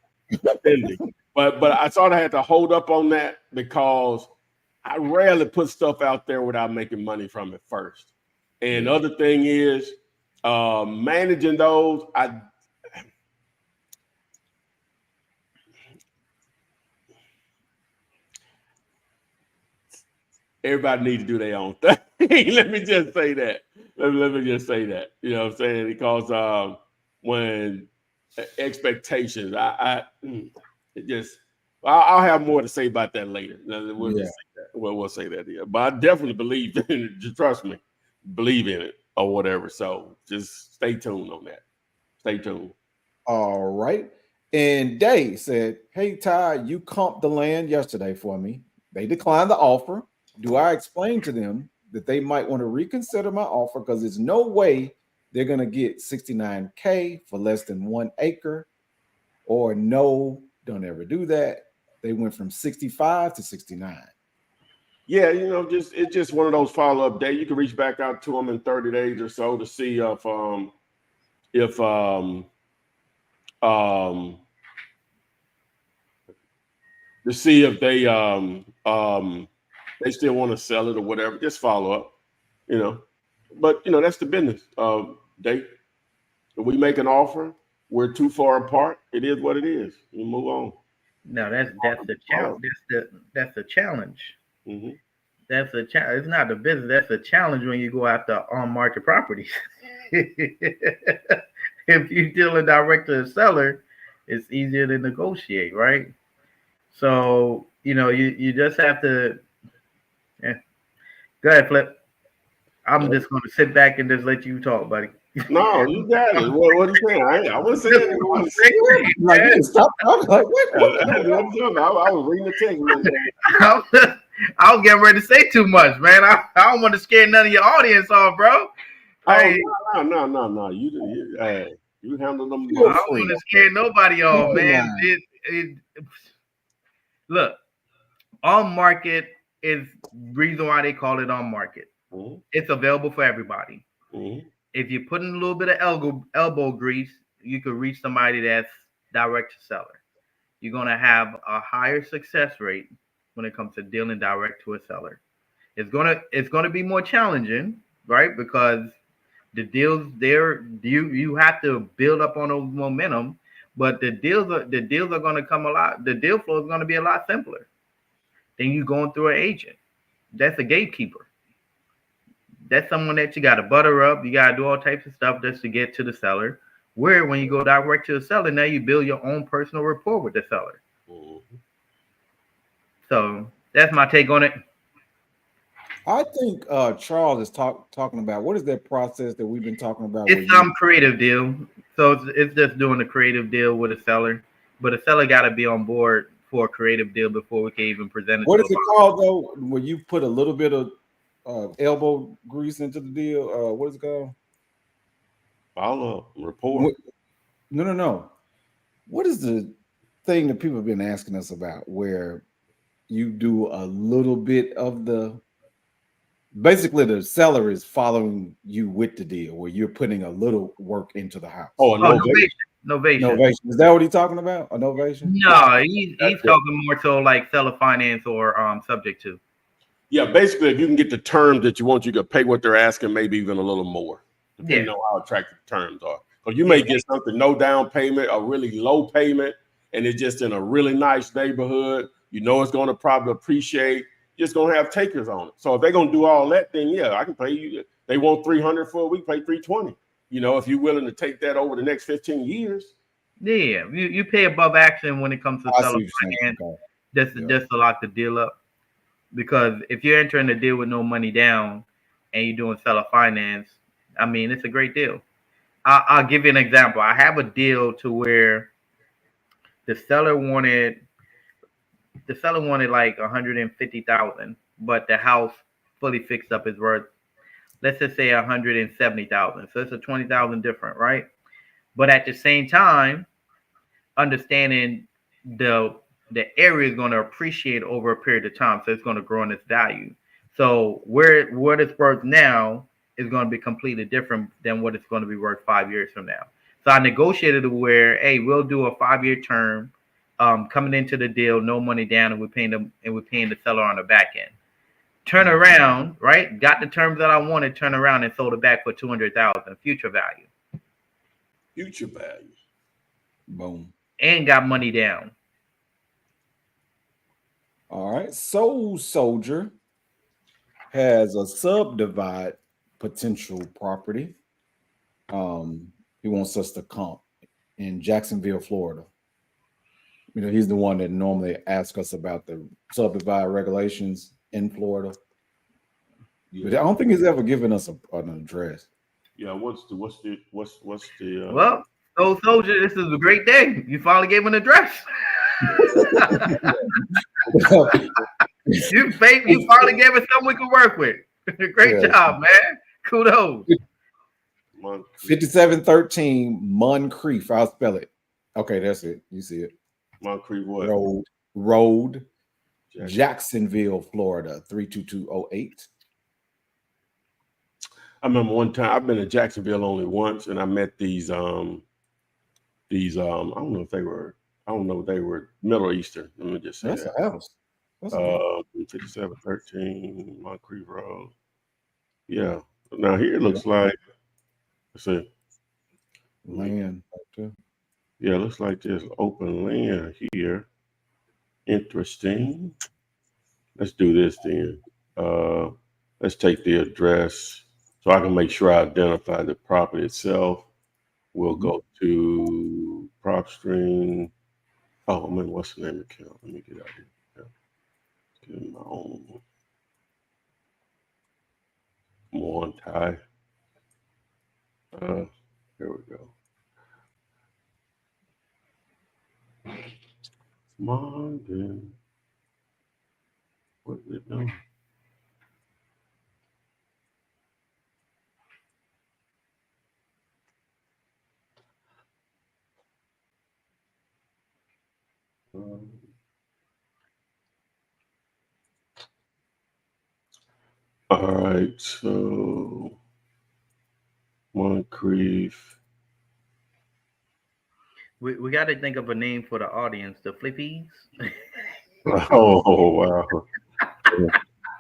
Pending. But I sort of had to hold up on that because I rarely put stuff out there without making money from it first. And the other thing is managing those. Everybody needs to do their own thing. Let me just say that. Let me just say that. You know what I'm saying? Because when expectations, I'll have more to say about that later. We'll just say that. We'll say that here. But I definitely believe in it. Just trust me, believe in it or whatever. So just stay tuned on that. Stay tuned. All right. And Dave said, "Hey Ty, you comped the land yesterday for me. They declined the offer. Do I explain to them that they might want to reconsider my offer because there's no way they're going to get 69K for less than 1 acre? Or no, don't ever do that. They went from 65 to 69." Yeah, it's just one of those follow-up days. You can reach back out to them in 30 days or so to see if they still want to sell it or whatever. Just follow up, But that's the business. If we make an offer, we're too far apart. It is what it is. We move on. No, that's the challenge. That's the challenge. Mm-hmm. That's the challenge. It's not the business. That's the challenge when you go after on-market properties. If you deal a direct to the seller, it's easier to negotiate, right? So you just have to. Yeah. Go ahead, Flip. I'm just going to sit back and just let you talk, buddy. No, you got it. What are you saying? I wasn't saying it. Like, stop. I was like, what? I was reading the text. I was getting ready to say too much, man. I don't want to scare none of your audience off, bro. Hey, no. You handle them. I don't want to scare nobody off, man. Look, on market is reason why they call it on market. Mm-hmm. It's available for everybody. Mm-hmm. If you put in a little bit of elbow grease, you could reach somebody that's direct to seller. You're going to have a higher success rate when it comes to dealing direct to a seller. It's going to be more challenging, right? Because the deals there, you have to build up on those momentum, but the deals are going to come a lot. The deal flow is going to be a lot simpler than you going through an agent. That's a gatekeeper. That's someone that you got to butter up. You got to do all types of stuff just to get to the seller. Where when you go direct to the seller, now you build your own personal rapport with the seller. Mm-hmm. So that's my take on it. I think Charles is talking about what is that process that we've been talking about? It's some creative deal. So it's just doing a creative deal with a seller, but a seller got to be on board for a creative deal before we can even present it. What is it called though? When you put a little bit of elbow grease into the deal? What is it called? Follow report. No. What is the thing that people have been asking us about where you do a little bit of basically the seller is following you with the deal where you're putting a little work into the house? Novation. Is that what he's talking about? A novation? No, he's talking more so like seller finance or subject to. Yeah, basically, if you can get the terms that you want, you can pay what they're asking, maybe even a little more, depending on how attractive the terms are. Because you may get something no down payment, a really low payment, and it's just in a really nice neighborhood. It's going to probably appreciate. You're just going to have takers on it. So if they're going to do all that, then yeah, I can pay you. They want $300 for a week, pay $320. If you're willing to take that over the next 15 years. Yeah, you pay above action when it comes to seller finance. Just to lock the deal up. Because if you're entering a deal with no money down and you're doing seller finance, I mean, it's a great deal. I'll give you an example. I have a deal to where the seller wanted like $150,000, but the house fully fixed up is worth, let's just say $170,000. So it's a $20,000 different, right? but at the same time, understanding the area is going to appreciate over a period of time, so it's going to grow in its value. So where what it's worth now is going to be completely different than what it's going to be worth 5 years from now. So I negotiated it where, hey, we'll do a 5-year term, coming into the deal, no money down, and we're paying the seller on the back end. Turn around, right? Got the terms that I wanted, turn around and sold it back for $200,000 future value. Future value. Boom. And got money down. All right. Soul Soldier has a subdivide potential property. He wants us to comp in Jacksonville, Florida. You know, he's the one that normally asks us about the subdivide regulations in Florida. Yeah. But I don't think he's ever given us an address. Yeah, what's the Well, Soul Soldier, this is a great day. You finally gave him an address. You finally gave us something we can work with. Great job, man. Kudos. 5713 Moncrief. I'll spell it. Okay, that's it. You see it. Moncrief what? Road, Jacksonville, Florida, 32208. I remember one time I've been to Jacksonville only once, and I met these I don't know if they were Middle Eastern. Let me just say that's that. a house. 5713 Moncrief Road. Yeah. Now here it looks like, let's see. Land. Yeah, it looks like there's open land here. Interesting. Let's do this then. Let's take the address so I can make sure I identify the property itself. We'll go to prop stream. Oh, I'm in what's the name account? Let me get out here. Yeah. Get in my own. Come on, Ty. Here we go. Come on, then. What is it doing? All right, so Moncrief. We got to think of a name for the audience. The Flippies. Oh wow!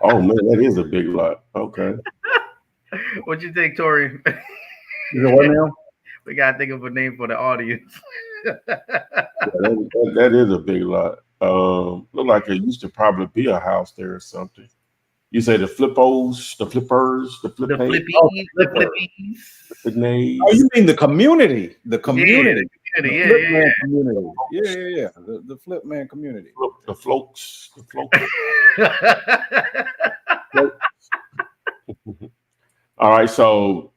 Oh man, that is a big lot. Okay. What you think, Tori? What now? We got to think of a name for the audience. Yeah, that is a big lot. Look like it used to probably be a house there or something. You say the flippers, the Flippies. the nays. Oh, you mean the community? The community. Yeah. Community. Yeah. The Flipman community. The floats. All right, so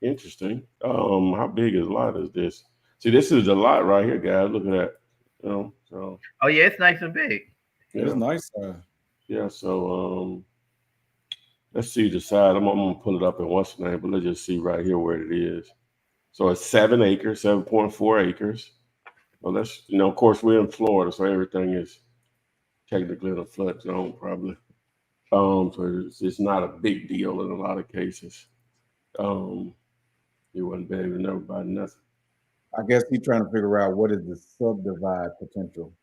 interesting. How big is lot is this? See, this is a lot right here, guys. Look at that. So. Oh yeah, it's nice and big. Yeah. It's nice. Yeah, so let's see the side. I'm gonna pull it up in what's the name, but let's just see right here where it is. So it's 7 acres, 7.4 acres. Well, that's of course we're in Florida, so everything is technically in a flood zone, probably. So it's not a big deal in a lot of cases. You wouldn't be able to know about nothing. I guess he's trying to figure out what is the subdivide potential.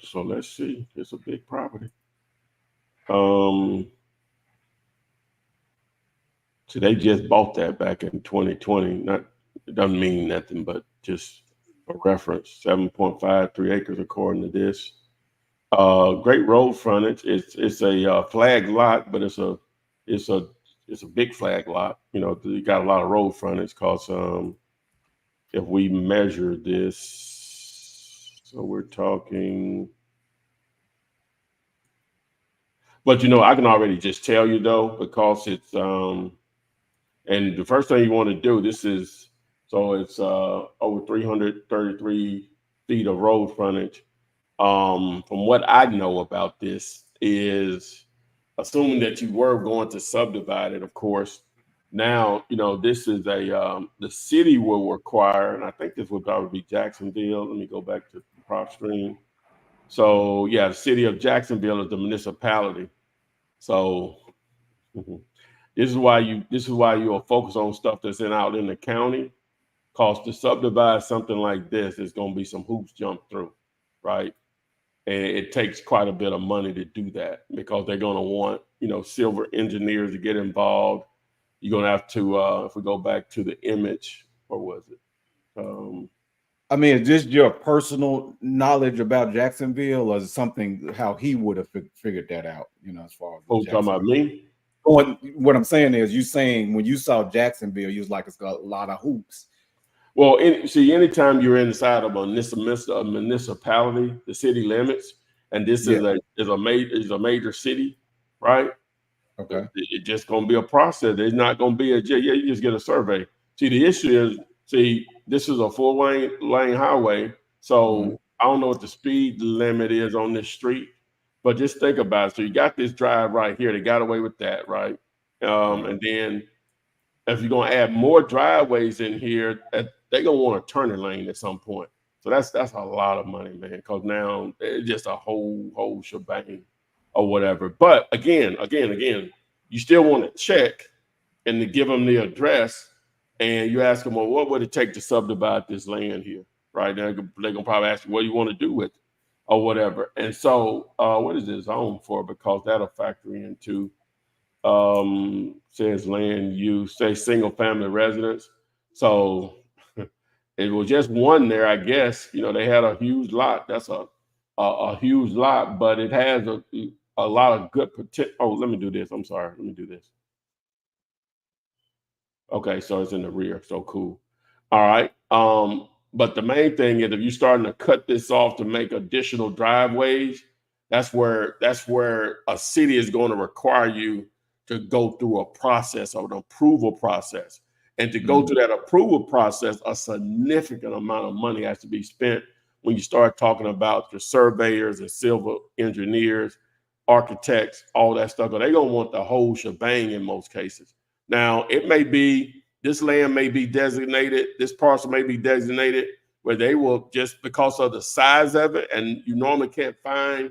So let's see. It's a big property. So they just bought that back in 2020. It doesn't mean nothing, but just a reference. 7.53 acres according to this. Great road frontage. It's a flag lot, but it's a big flag lot. You got a lot of road frontage because if we measure this, so we're talking. But I can already just tell you though, because it's and the first thing you want to do, it's over 333 feet of road frontage. From what I know about this is, assuming that you were going to subdivide it, of course, Now, this is the city will require, and I think this would probably be Jacksonville. Let me go back to the prop stream. So yeah, the city of Jacksonville is the municipality. So mhm. This is why you'll focus on stuff that's out in the county. Cause to subdivide something like this is going to be some hoops jumped through, right? And it takes quite a bit of money to do that because they're going to want, civil engineers to get involved. You're going to have to, if we go back to the image, or was it? I mean, is this your personal knowledge about Jacksonville, or is it something how he would have figured that out? As far as talking about me. What I'm saying is, you saying when you saw Jacksonville, you was like, it's got a lot of hoops. Well, anytime you're inside of a municipality, the city limits, and this is a major city, right? Okay. It's just going to be a process. There's not going to be you just get a survey. See, the issue is, this is a 4-lane highway, so I don't know what the speed limit is on this street, but just think about it. So you got this drive right here. They got away with that, right? And then if you're going to add more driveways in here, they're going to want a turning lane at some point. So that's a lot of money, man, because now it's just a whole shebang or whatever. But again, you still want to check and to give them the address, and you ask them, well, what would it take to subdivide this land here, right? They're going to probably ask you, what do you want to do with it or whatever. And so what is this zone for? Because that'll factor into says land use, say single family residence. So it was just one there, I guess. They had a huge lot. That's a huge lot, but it has a lot of good potential. Oh, let me do this. I'm sorry. Let me do this. Okay, so it's in the rear. So cool. All right. But the main thing is, if you're starting to cut this off to make additional driveways, that's where a city is going to require you to go through a process, or an approval process. And to go through that approval process, a significant amount of money has to be spent when you start talking about the surveyors and civil engineers, architects, all that stuff. But they're going to want the whole shebang in most cases. Now, it may be, this land may be designated, this parcel may be designated where they will, just because of the size of it, and you normally can't find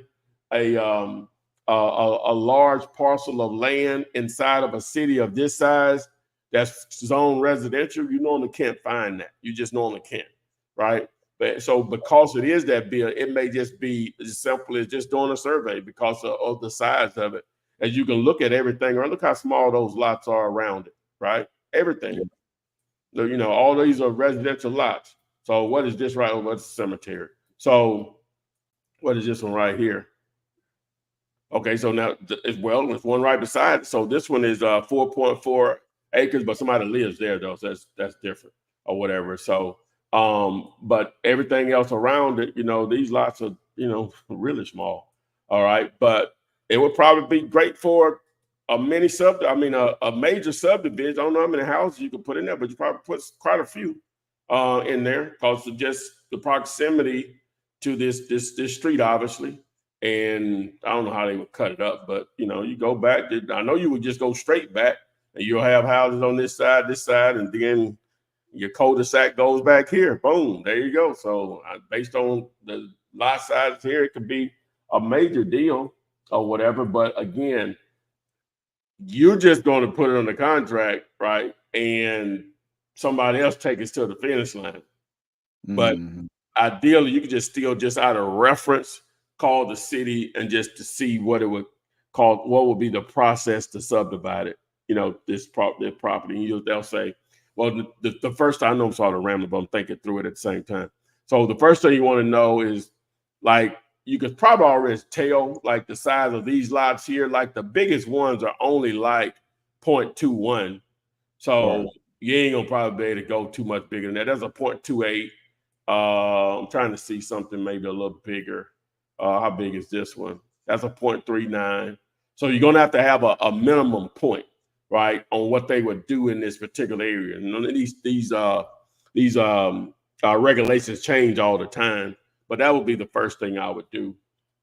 a large parcel of land inside of a city of this size that's zone residential. You normally can't find that. You just normally can't, right? But so because it is that big, it may just be as simple as just doing a survey because of the size of it. As you can look at everything, or look how small those lots are around it, right? Everything. So, all these are residential lots. So what is this right over? It's a cemetery. So what is this one right here? Okay, so now there's one right beside it. So this one is 4.4 acres, but somebody lives there though, so that's different or whatever. So, but everything else around it, these lots are, really small. All right, but it would probably be great for a major subdivision. I don't know how many houses you could put in there, but you probably put quite a few in there because of just the proximity to this street, obviously. And I don't know how they would cut it up, but you go back. I know you would just go straight back, and you'll have houses on this side, and then your cul-de-sac goes back here. Boom, there you go. So based on the lot size here, it could be a major deal or whatever. But again, you're just going to put it on the contract, right? And somebody else take it to the finish line. But ideally, you could just still, just out of reference, call the city and just to see what would be the process to subdivide it. This property. They'll say, well, the first time, I know I'm sort of rambling, but I'm thinking through it at the same time. So the first thing you want to know is, like, you could probably already tell, like, the size of these lots here. Like, the biggest ones are only like 0.21. So you ain't gonna probably be able to go too much bigger than that. That's a 0.28. I'm trying to see something maybe a little bigger. How big is this one? That's a 0.39. So you're gonna have to have a minimum point, right, on what they would do in this particular area. And none of these regulations change all the time. But that would be the first thing I would do,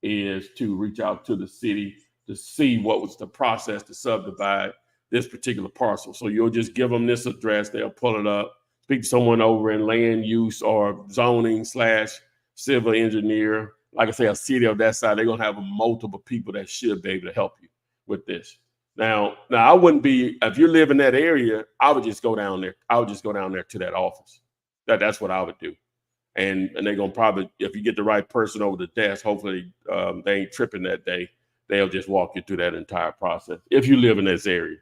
is to reach out to the city to see what was the process to subdivide. this particular parcel. So you'll just give them this address. They'll pull it up, speak to someone over in land use or zoning / civil engineer. Like I say, a city of that side, they're going to have multiple people that should be able to help you with this. Now I wouldn't be, if you live in that area, I would just go down there. I would just go down there to that office. That's what I would do. And they're going to probably, if you get the right person over the desk, hopefully they ain't tripping that day. They'll just walk you through that entire process if you live in this area.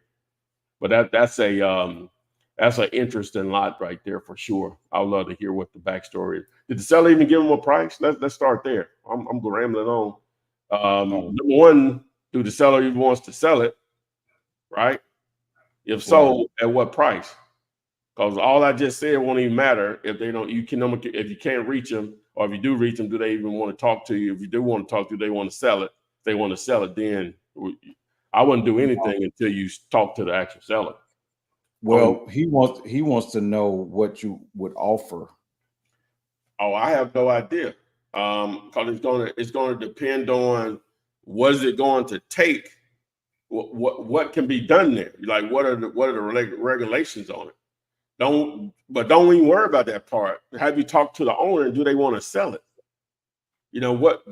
But that's an interesting lot right there for sure. I would love to hear what the backstory is. Did the seller even give them a price? Let's start there. I'm rambling on. Number one, do the seller even wants to sell it? Right? If so, at what price? Because all I just said won't even matter if they don't. If you can't reach them, or if you do reach them, do they even want to talk to you? If you do want to talk to you, they want to sell it. If they want to sell it, then I wouldn't do anything until you talk to the actual seller. Well, he wants to know what you would offer. Oh, I have no idea. Because it's going to depend on what is it going to take. What can be done there? Like what are the regulations on it? Don't even worry about that part. Have you talked to the owner? Do they want to sell it? You know, what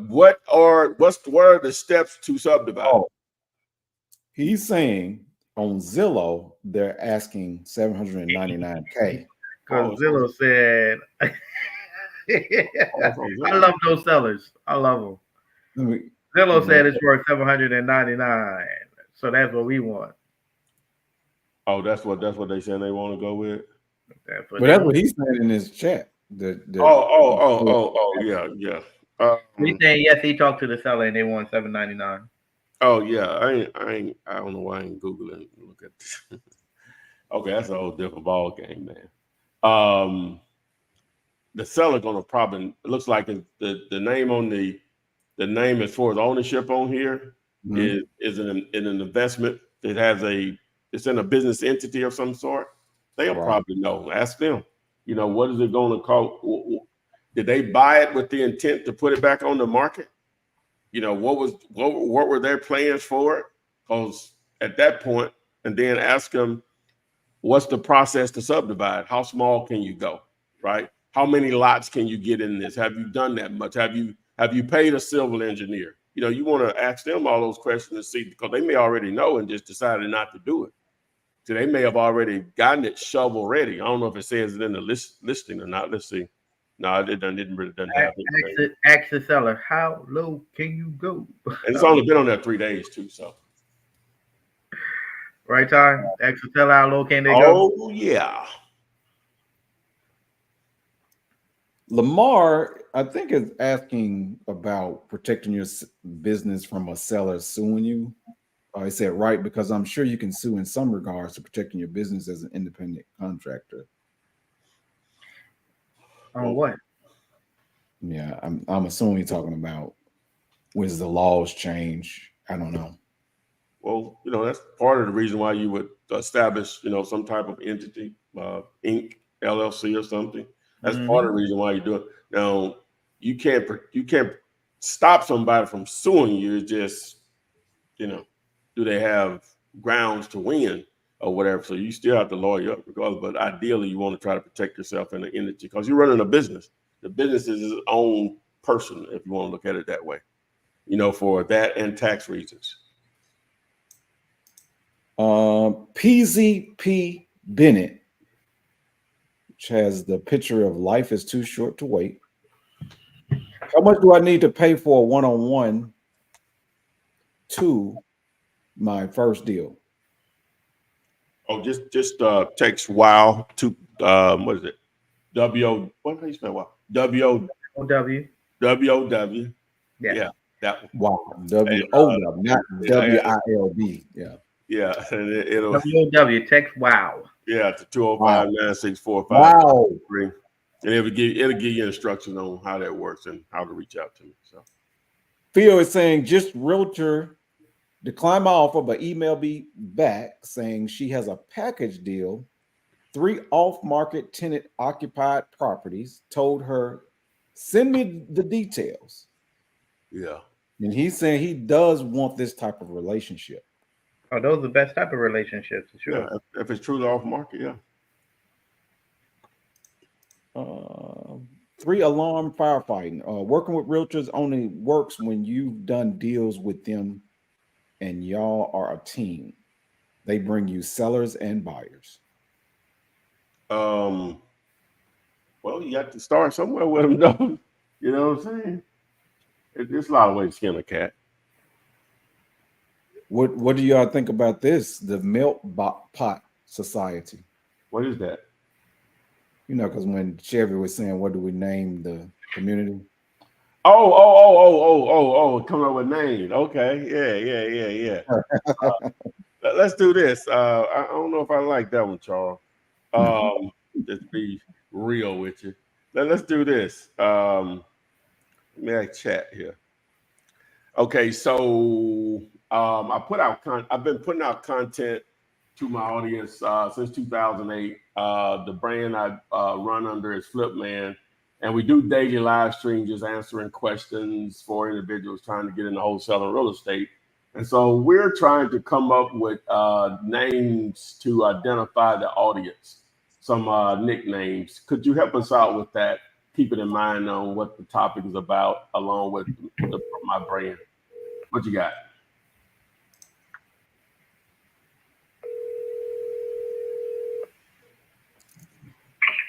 are the steps to subdivide? Oh, he's saying on Zillow they're asking $799K. Because Zillow said, I love those sellers. I love them. Zillow said it's worth $799, so that's what we want. Oh, that's what they saying they want to go with. That's what he's saying in his chat. Yeah. He's saying yes, he talked to the seller and they want $799. Oh yeah, I don't know why I ain't Googling. Look at this. Okay, that's a whole different ball game, man. The seller gonna probably, it looks like the name on the name as far as ownership on here is an investment. It's in a business entity of some sort. They'll probably know. Ask them. You know, what is it going to cost? Did they buy it with the intent to put it back on the market? You know, what were their plans for it? Because at that point, and then ask them, what's the process to subdivide? How small can you go? Right? How many lots can you get in this? Have you done that much? Have you paid a civil engineer? You know, you want to ask them all those questions to see, because they may already know and just decided not to do it. So they may have already gotten it shovel ready. I don't know if it says it in the listing or not. Let's see. No, it doesn't have it. Ask the seller, how low can you go? And it's only been on there 3 days too, so. Right, Ty? Ask the seller, how low can they go? Oh, yeah. Lamar, I think, is asking about protecting your business from a seller suing you. I said, right, because I'm sure you can sue in some regards to protecting your business as an independent contractor. On what? Yeah, I'm assuming you're talking about when the laws change. I don't know. Well, you know, that's part of the reason why you would establish, you know, some type of entity, Inc., LLC or something. That's part of the reason why you do it. Now, you can't stop somebody from suing you. It's just, you know, do they have grounds to win or whatever? So you still have to lawyer up regardless. But ideally, you want to try to protect yourself in an entity because you're running a business. The business is its own person, if you want to look at it that way, you know, for that and tax reasons. PZP Bennett, which has the picture of life is too short to wait. How much do I need to pay for a one-on-one to my first deal? Oh, just text WOW to what is it? What do you spell WOW? W-O-W. W-O-W. Yeah. That one. Wow. W-O-W, not W-I-L-D. Yeah. Yeah. And it'll W-O-W, text WOW. Yeah, to 205-964-53. Wow. And it'll give you instructions on how that works and how to reach out to me. So Theo is saying just realtor declined my offer, but emailed me back saying she has a package deal, 3 off-market tenant occupied properties, told her, send me the details. yeah. And he's saying he does want this type of relationship. Oh, those are the best type of relationships, for sure. Yeah, if it's truly off market, yeah. 3, alarm firefighting. Working with realtors only works when you've done deals with them and y'all are a team. They bring you sellers and buyers. Well, you got to start somewhere with them, though. You know what I'm saying? There's a lot of ways to skin a cat. What do y'all think about this? The Melt Pot Society. What is that? You know, because when Chevy was saying, what do we name the community? Coming up with names. Okay. Yeah. Let's do this. I don't know if I like that one, Charles. Just to be real with you. Let's do this. Let me chat here. Okay, so I've been putting out content to my audience since 2008. The brand I run under is Flipman, and we do daily live streams, just answering questions for individuals trying to get into wholesaling real estate. And so we're trying to come up with names to identify the audience, some nicknames. Could you help us out with that? Keep it in mind on what the topic is about, along with my brand. What you got?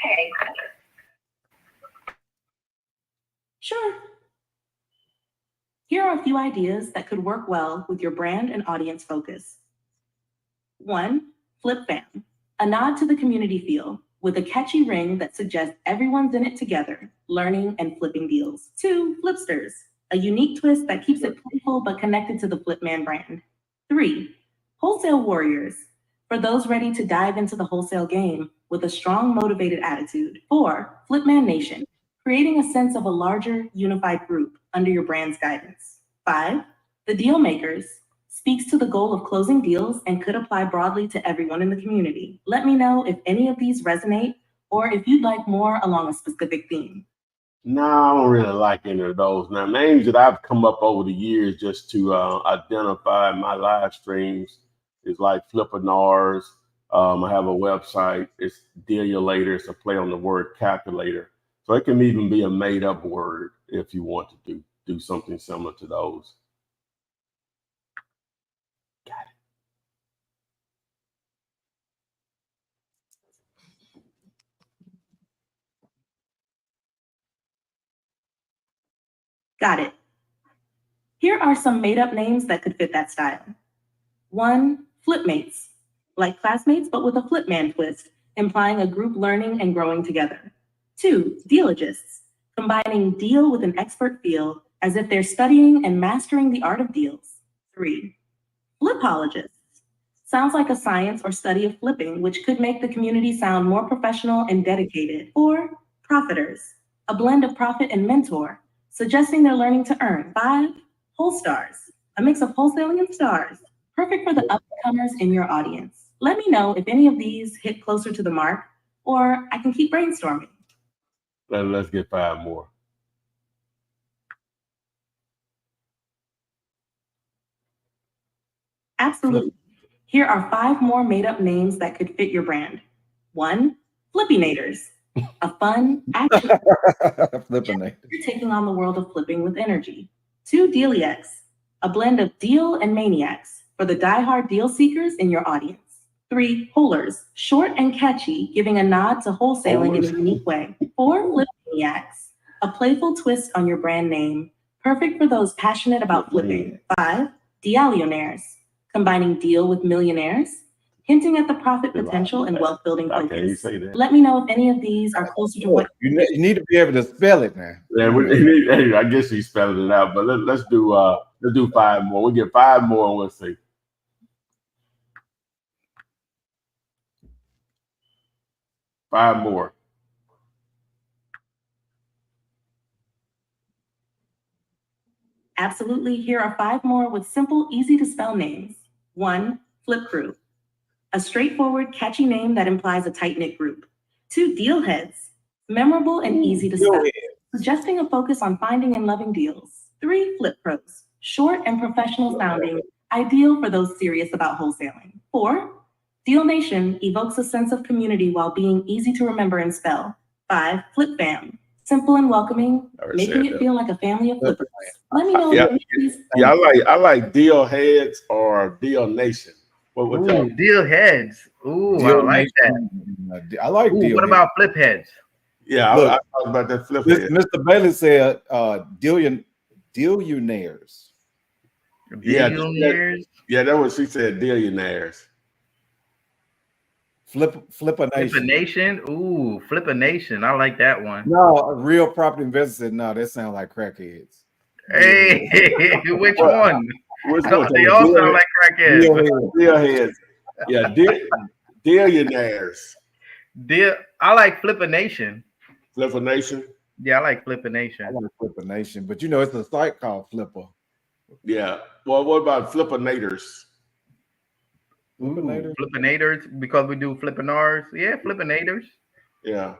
Hey. Sure. Here are a few ideas that could work well with your brand and audience focus. 1, Flipman, a nod to the community feel with a catchy ring that suggests everyone's in it together, learning and flipping deals. 2, Flipsters, a unique twist that keeps it playful but connected to the Flipman brand. 3, Wholesale Warriors, for those ready to dive into the wholesale game with a strong, motivated attitude. 4, Flipman Nation, creating a sense of a larger, unified group under your brand's guidance. 5, The Deal Makers, speaks to the goal of closing deals and could apply broadly to everyone in the community. Let me know if any of these resonate or if you'd like more along a specific theme. No, I don't really like any of those. Now, names that I've come up over the years just to identify my live streams is like Flippanars. I have a website. It's Deal Later. It's a play on the word calculator. So it can even be a made up word if you want to do something similar to those. Got it. Got it. Here are some made-up names that could fit that style. 1, Flipmates, like classmates but with a Flipman twist, implying a group learning and growing together. 2, Dealogists, combining deal with an expert feel as if they're studying and mastering the art of deals. 3, Flipologists, sounds like a science or study of flipping, which could make the community sound more professional and dedicated. 4, Profiters, a blend of profit and mentor, suggesting they're learning to earn. 5, Wholestars, a mix of wholesaling and stars, perfect for the upcomers in your audience. Let me know if any of these hit closer to the mark, or I can keep brainstorming. Let's get 5 more. Absolutely. Here are 5 more made-up names that could fit your brand. 1, Flippinators, a fun action Flippinator. taking on the world of flipping with energy. 2, Dealiacs, a blend of deal and maniacs for the die-hard deal seekers in your audience. 3, Wholers, short and catchy, giving a nod to wholesaling in a unique way. 4, Flipmaniacs, a playful twist on your brand name, perfect for those passionate about flipping. 5, Dialionaires, combining deal with millionaires, hinting at the profit potential and wealth building focus. Let me know if any of these are closer to what you need to be able to spell it now. Yeah, I guess he's spelling it out, but let's do 5 more. We'll get 5 more and we'll see. Five more. Absolutely. Here are 5 more with simple, easy to spell names. 1, Flip Crew, a straightforward, catchy name that implies a tight-knit group. 2, Deal Heads, memorable and easy to spell, suggesting a focus on finding and loving deals. 3, Flip Pros, short and professional sounding, ideal for those serious about wholesaling. 4, Deal Nation evokes a sense of community while being easy to remember and spell. 5, Flipfam, simple and welcoming, making it feel like a family of flippers. Let me know. I like Deal Heads or Deal Nation. Ooh, Deal Heads. Ooh, Deal I like Nation. that. I like Deal. What about Flip Heads? Yeah, Look, I talked about that Flip Head. Mr. Bailey said Dillionaires. Billionaires. Yeah, that's what she said. Billionaires. Flippanation. Ooh, Flippanation. I like that one. No, a real property investor said no. That sound like crackheads. Hey, which one? Which one? They all sound like crackheads. Deal Heads. Yeah, Billionaires. I like Flippanation. Flippanation. Yeah, I like Flippanation. I like Flippanation, but you know it's a site called Flipper. Yeah. Well, what about Flippinators? Flippinators, because we do Flippinars. Yeah, Flippinators. Yeah.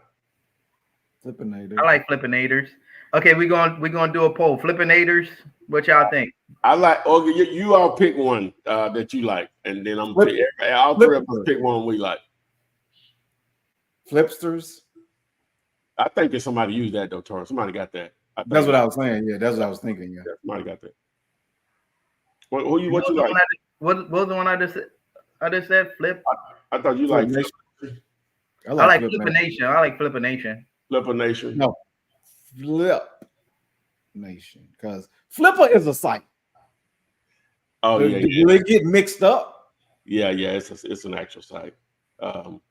Flippinators. I like Flippinators. Okay, we're gonna do a poll. Flippinators. What y'all think? I like. Okay, you all pick one that you like, and then I'm all three of us pick one we like. Flipsters. I think that somebody used that though, Tori. Somebody got that. That's what I was saying. Yeah, that's what I was thinking. Yeah, somebody got that. What you like? What was the one I just said? Flip. I thought you liked. I like Flippanation. I like Flippanation. Flippanation. No, Flip Nation, because Flipper is a site. Oh do they get mixed up? Yeah, it's an actual site. So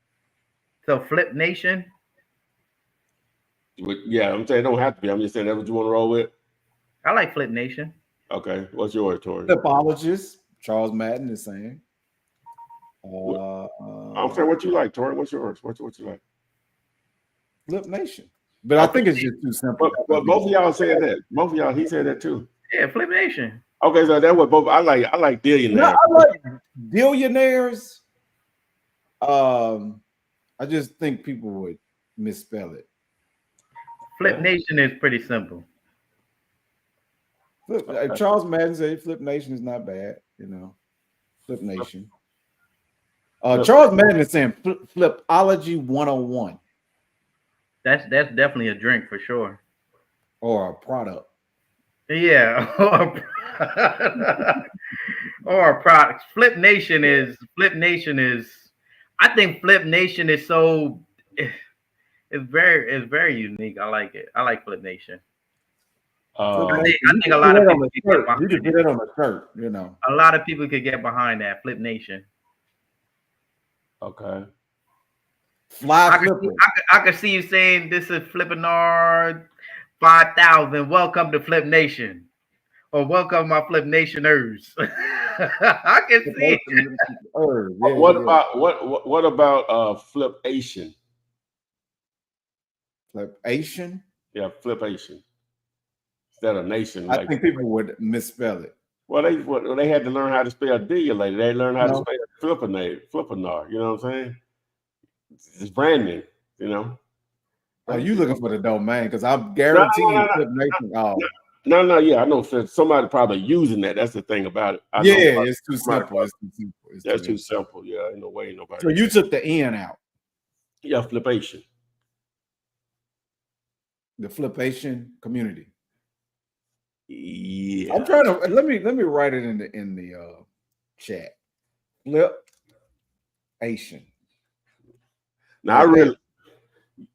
Flip Nation. Yeah, I'm saying it don't have to be. I'm just saying that's what you want to roll with. I like Flip Nation. Okay, what's yours, Tori? Flipologist. Charles Madden is saying. I'm saying what you like, Tori. What's yours? What you like? Flip Nation. But I think it's just too simple. But both of y'all said that. Both of y'all, he said that too. Yeah, Flip Nation. Okay, so that's what both I like Billionaires. No, I like Billionaires. I just think people would misspell it. Flip Nation is pretty simple. Charles Madden said Flip Nation is not bad, you know. Flip Nation. Charles Madden is saying Flipology 101. That's definitely a drink for sure. Or a product. Yeah. Or a product. Flip Nation is I think Flip Nation is so it's very unique. I like it. I like Flip Nation. I think a lot of people could get behind you could get it on a shirt, you know. A lot of people could get behind that Flip Nation. Okay. I could see you saying this is Flippinar 5,000. Welcome to Flip Nation, or welcome my Flip Nationers. I can see it. What about Flipation? Flipation? Yeah, Flipation. Instead of nation. I think people would misspell it. Well, they had to learn how to spell dealator. They learned how to spell Flippinar. You know what I'm saying? It's branding, you know. Are you looking for the domain? Because I'm guaranteeing Flip Nation. No, yeah, I know somebody probably using that. That's the thing about it. It's too simple. That's too simple. Yeah, ain't no way nobody. So you took the N out. Yeah, Flipation. The Flipation community. Yeah. I'm trying to let me write it in the chat. Flipation. Now I really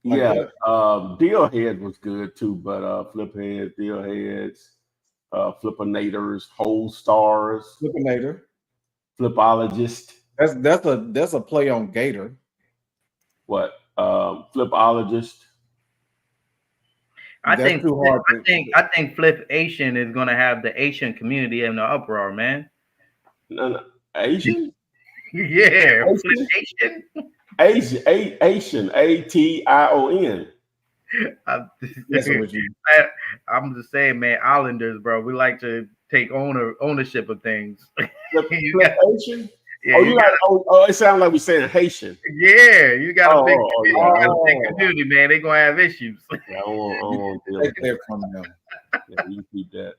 Deal Head was good too, but Flip Heads, Deal Heads, Flippinators, Whole Stars, Flippinator, Flipologist. That's a play on Gator. What? Flipologist. I think Flip Asian is gonna have the Asian community in the uproar, man. No, Asian? Yeah, Flip Asian. Asian, ATION. I'm just saying, man, Islanders, bro. We like to take ownership of things. Flip Asian? Yeah, it sounds like we're saying Haitian. Yeah, you got a big community, man. They're gonna have issues. Yeah, I don't want to deal with that from them. Yeah, you keep that.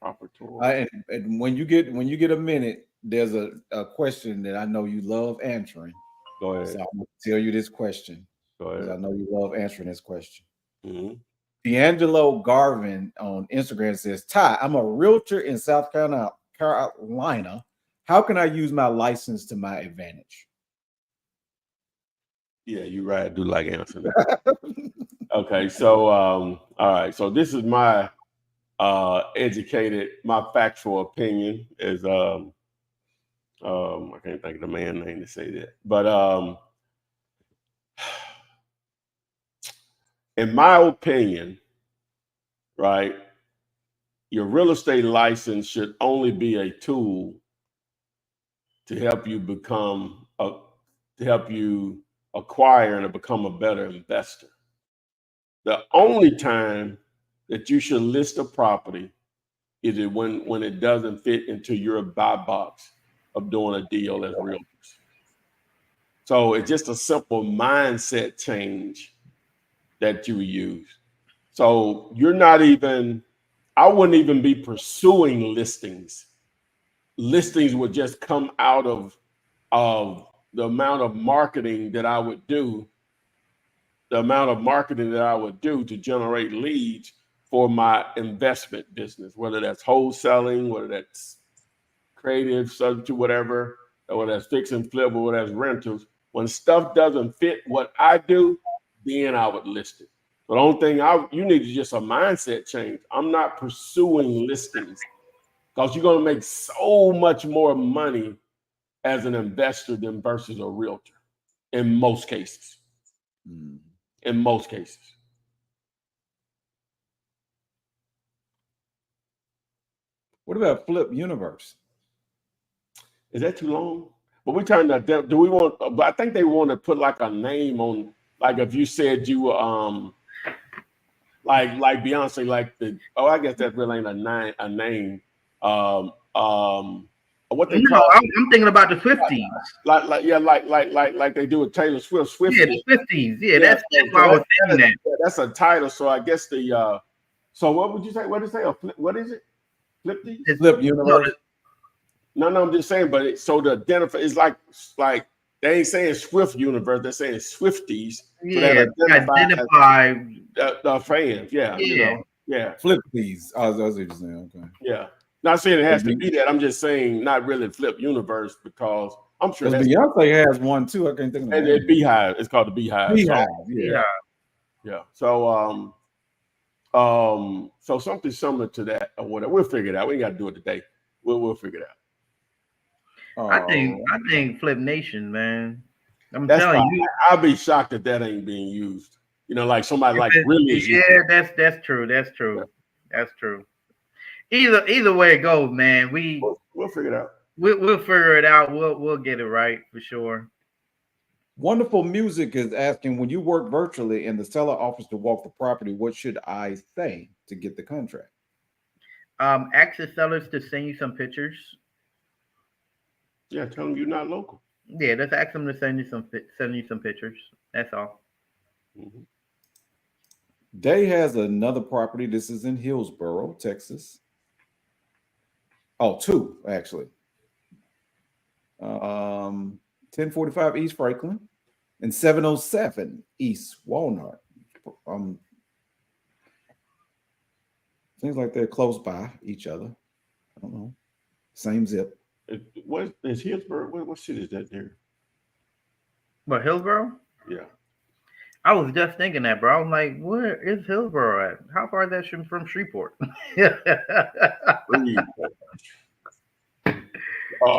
Proper tour. And when you get a minute, there's a question that I know you love answering. Go ahead. So I'm gonna tell you this question Go because I ahead. know you love answering this question. Mm-hmm. D'Angelo Garvin on Instagram says, Ty, I'm a realtor in South Carolina. How can I use my license to my advantage? Yeah, you're right. I do like answering that. Okay, so all right. So this is my my factual opinion is I can't think of the man's name to say that. But in my opinion, right, your real estate license should only be a tool to help you acquire and to become a better investor. The only time that you should list a property is it when it doesn't fit into your buy box of doing a deal as realtors. So it's just a simple mindset change that you use. So I wouldn't even be pursuing listings. Listings would just come out of the amount of marketing that I would do to generate leads for my investment business, whether that's wholesaling, whether that's creative, subject, whatever, or whether that's fix and flip, or whether that's rentals. When stuff doesn't fit what I do, then I would list it. But the only thing you need is just a mindset change. I'm not pursuing listings because you're going to make so much more money as an investor than versus a realtor in most cases. In most cases. What about Flip Universe? Is that too long? But we're trying to, do we want, but I think they want to put like a name on, like if you said you were, like Beyonce, like I guess that really ain't a name. What they call I'm thinking about the Swifties. Like they do with Taylor Swift. Yeah, the Swifties. Yeah, that's why I was saying that. That's a title. So I guess so what would you say? What did you say? What is it? Flip these? Flip Universe. No, I'm just saying, but so the identify is like they ain't saying Swift Universe, they're saying Swifties. Yeah, so identify the fans. Yeah, you know, yeah. Flip these. I was what you're saying. Okay. Yeah. Not saying it has to be that. I'm just saying not really Flip Universe because I'm sure Beyonce has one too. I can't think of it. And Beehive. It's called the Beehive. Beehive. So, yeah. So so something similar to that or whatever. We'll figure it out. We ain't got to do it today. We'll figure it out. I think Flip Nation, man. I'm telling you, I'll be shocked if that ain't being used. You know, like somebody like really. Yeah, that's true. That's true. Yeah. That's true. Either way it goes, man. We'll figure it out. We'll figure it out. We'll get it right for sure. Wonderful Music is asking, when you work virtually and the seller offers to walk the property, what should I say to get the contract? Ask the sellers to send you some pictures. Yeah, tell them you're not local. Yeah, just ask them to send you some pictures. That's all. Mm-hmm. Day has another property. This is in Hillsboro, Texas. Oh, two actually. 1045 East Franklin and 707 East Walnut. Seems like they're close by each other. I don't know. Same zip. What is Hillsboro? What city is that there? What, Hillsboro? Yeah. I was just thinking that, bro. I was like, where is Hillsboro at? How far is that from Shreveport?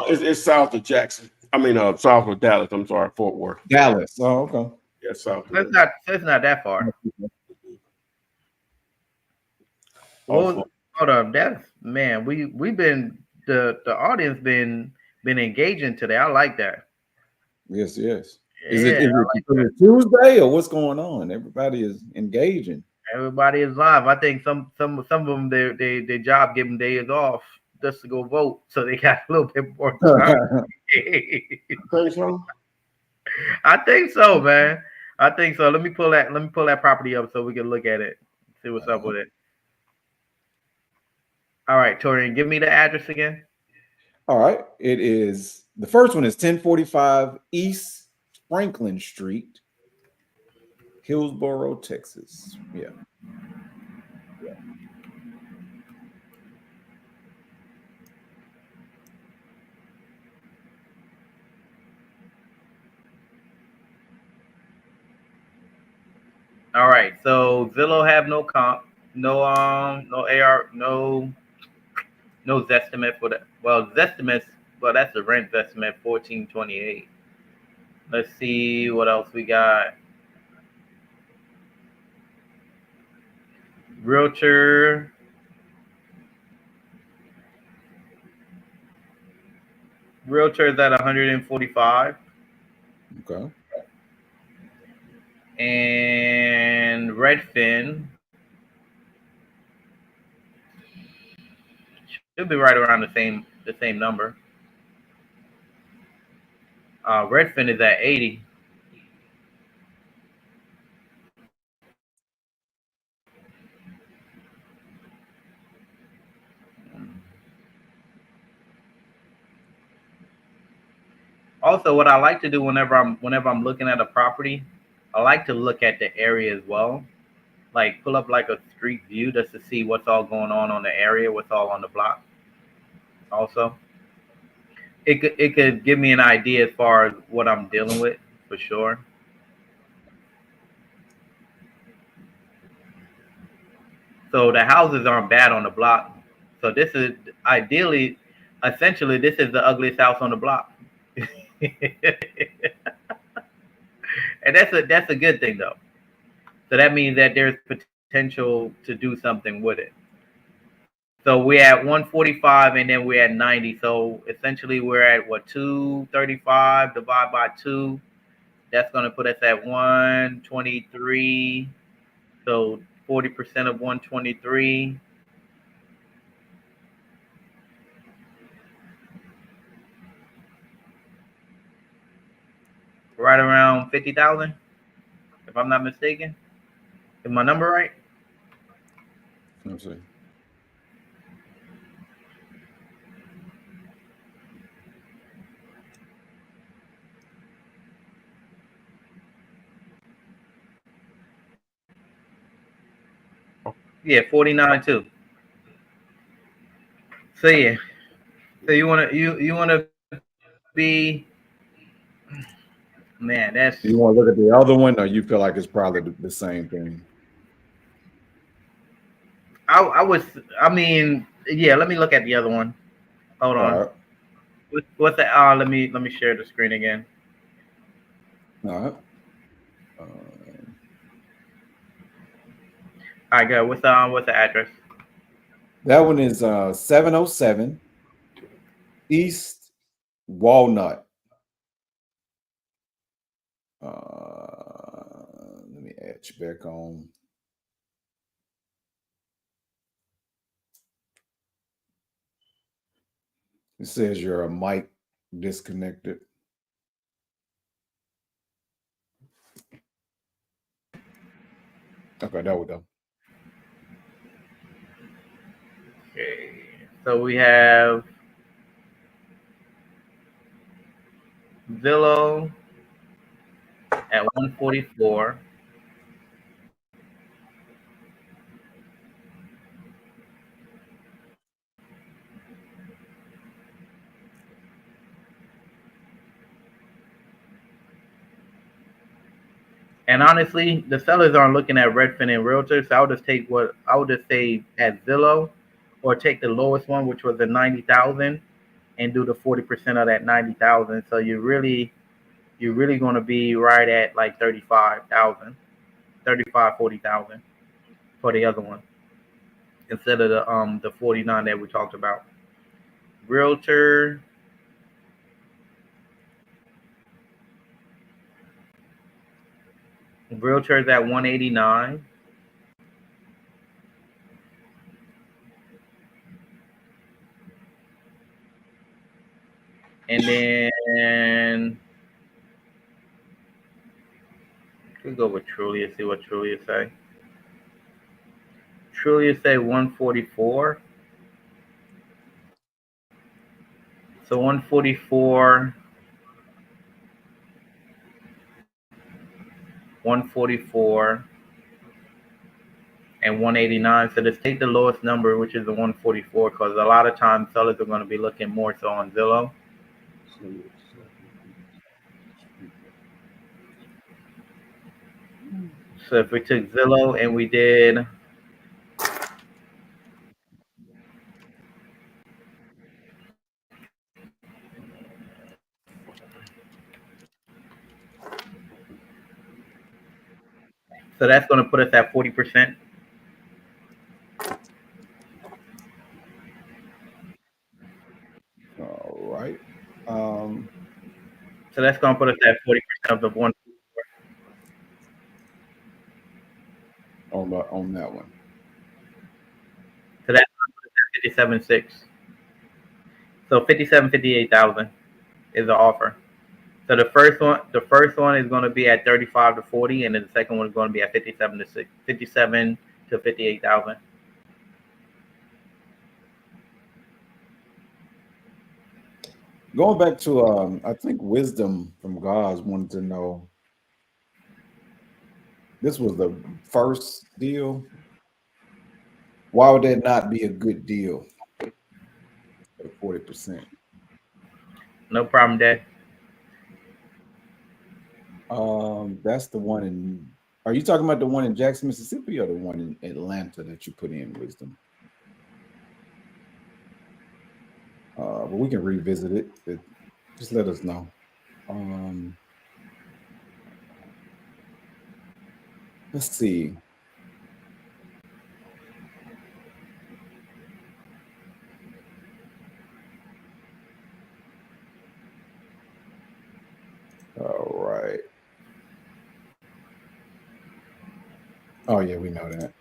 It's south of Jackson. I mean, south of Dallas. I'm sorry, Fort Worth. Dallas. Oh, okay. Yeah, south. It's not that far. Well, hold on. That's, man. We've been the audience been engaging today. I like that. Yes. Is it Tuesday or what's going on? Everybody is engaging. Everybody is live. I think some of them their job give them days off just to go vote, so they got a little bit more time. Think so? I think so, man. I think so. Let me pull that property up so we can look at it. See what's up with it. All right, Torian, give me the address again. All right. It is the first one is 1045 East Franklin Street, Hillsboro, Texas. Yeah. All right, so Zillow have no comp, no AR, no Zestimate for that. Well, Zestimates, well, that's the rent Zestimate, 1428. Let's see what else we got. Realtor's at 145. Okay. And Redfin should be right around the same number. Redfin is at 80. Also, what I like to do whenever I'm looking at a property, I like to look at the area as well. Like pull up like a street view just to see what's all going on the area, what's all on the block. Also, it could give me an idea as far as what I'm dealing with for sure. So the houses aren't bad on the block. So this is ideally, essentially, this is the ugliest house on the block. And that's a good thing though. So that means that there's potential to do something with it. So we're at 145 and then we're at 90. So essentially we're at what, 235 divided by 2. That's going to put us at 123. So 40% of 123. Right around 50,000, if I'm not mistaken. Is my number right? Let's see. Yeah, 49 too. So yeah. So you wanna be, man, that's, Do you want to look at the other one, or you feel like it's probably the same thing? I mean, yeah, let me look at the other one. Hold All on. right. What's that? Let me share the screen again. All right. All right, good. What's the address? That one is 707 East Walnut. Let me add you back on. It says your mic disconnected. Okay, there we go. Okay. So we have Zillow at 144. And honestly, the sellers aren't looking at Redfin and Realtors. So I would just say at Zillow, or take the lowest one, which was the 90,000, and do the 40% of that 90,000. So you're really going to be right at like 35,000, 40,000 for the other one, instead of the 49 that we talked about. Realtors at 189. And then we go with Trulia, see what Trulia say. Trulia say 144. So 144, 144, and 189. So just take the lowest number, which is the 144, because a lot of times sellers are going to be looking more so on Zillow. So if we took Zillow and we did so that's going to put us at 40%. All right. So that's going to put us at 40% of the one. On that one. So that's 57.6. So 58,000 is the offer. So the first one is going to be at 35 to 40, and then the second one is going to be at 57 to 58,000. Going back to I think Wisdom from God's wanted to know. This was the first deal. Why would that not be a good deal at 40%? No problem, Dad. That's the one in. Are you talking about the one in Jackson, Mississippi, or the one in Atlanta that you put in, Wisdom? But we can revisit it. Just let us know. Let's see. All right. Oh yeah, we know that.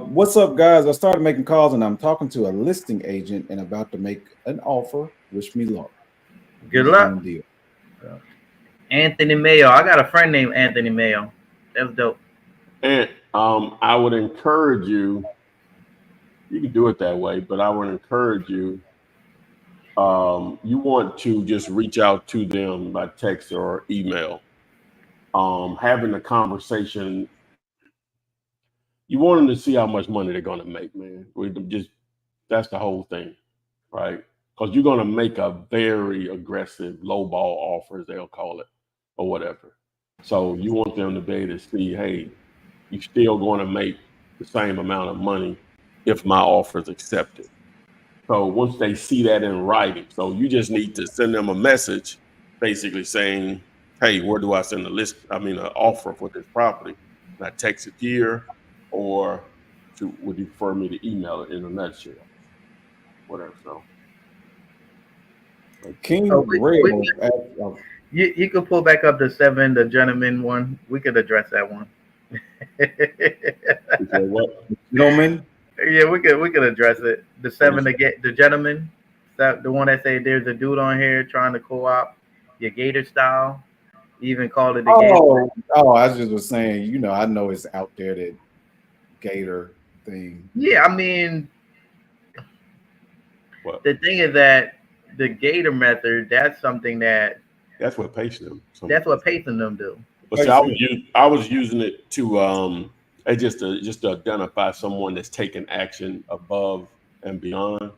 What's up, guys? I started making calls and I'm talking to a listing agent and about to make an offer. Wish me luck. Good luck. Deal. Yeah. Anthony Mayo. I got a friend named Anthony Mayo. That's dope. And I would encourage you. You can do it that way, but I would encourage you. You want to just reach out to them by text or email. Having a conversation. You want them to see how much money they're going to make, man. That's the whole thing, right? Because you're going to make a very aggressive lowball offer, as they'll call it, or whatever. So you want them to be able to see, hey, you're still going to make the same amount of money if my offer is accepted. So once they see that in writing, so you just need to send them a message basically saying, hey, where do I send an offer for this property? And I text it here, or would you prefer me to email it in a nutshell? Whatever. So King you can pull back up the 7, the gentleman one. We could address that one. What? Gentleman? Yeah, we could address it. The 7 to get the gentleman, the one that say there's a dude on here trying to co-op your Gator style. You even called it the Gator. Oh, I just was saying, I know it's out there, that Gator thing. Yeah, I mean, the thing is that the Gator method, that's something that's what pacing them. That's what pacing them do. But see, I was using it to just to identify someone that's taking action above and beyond.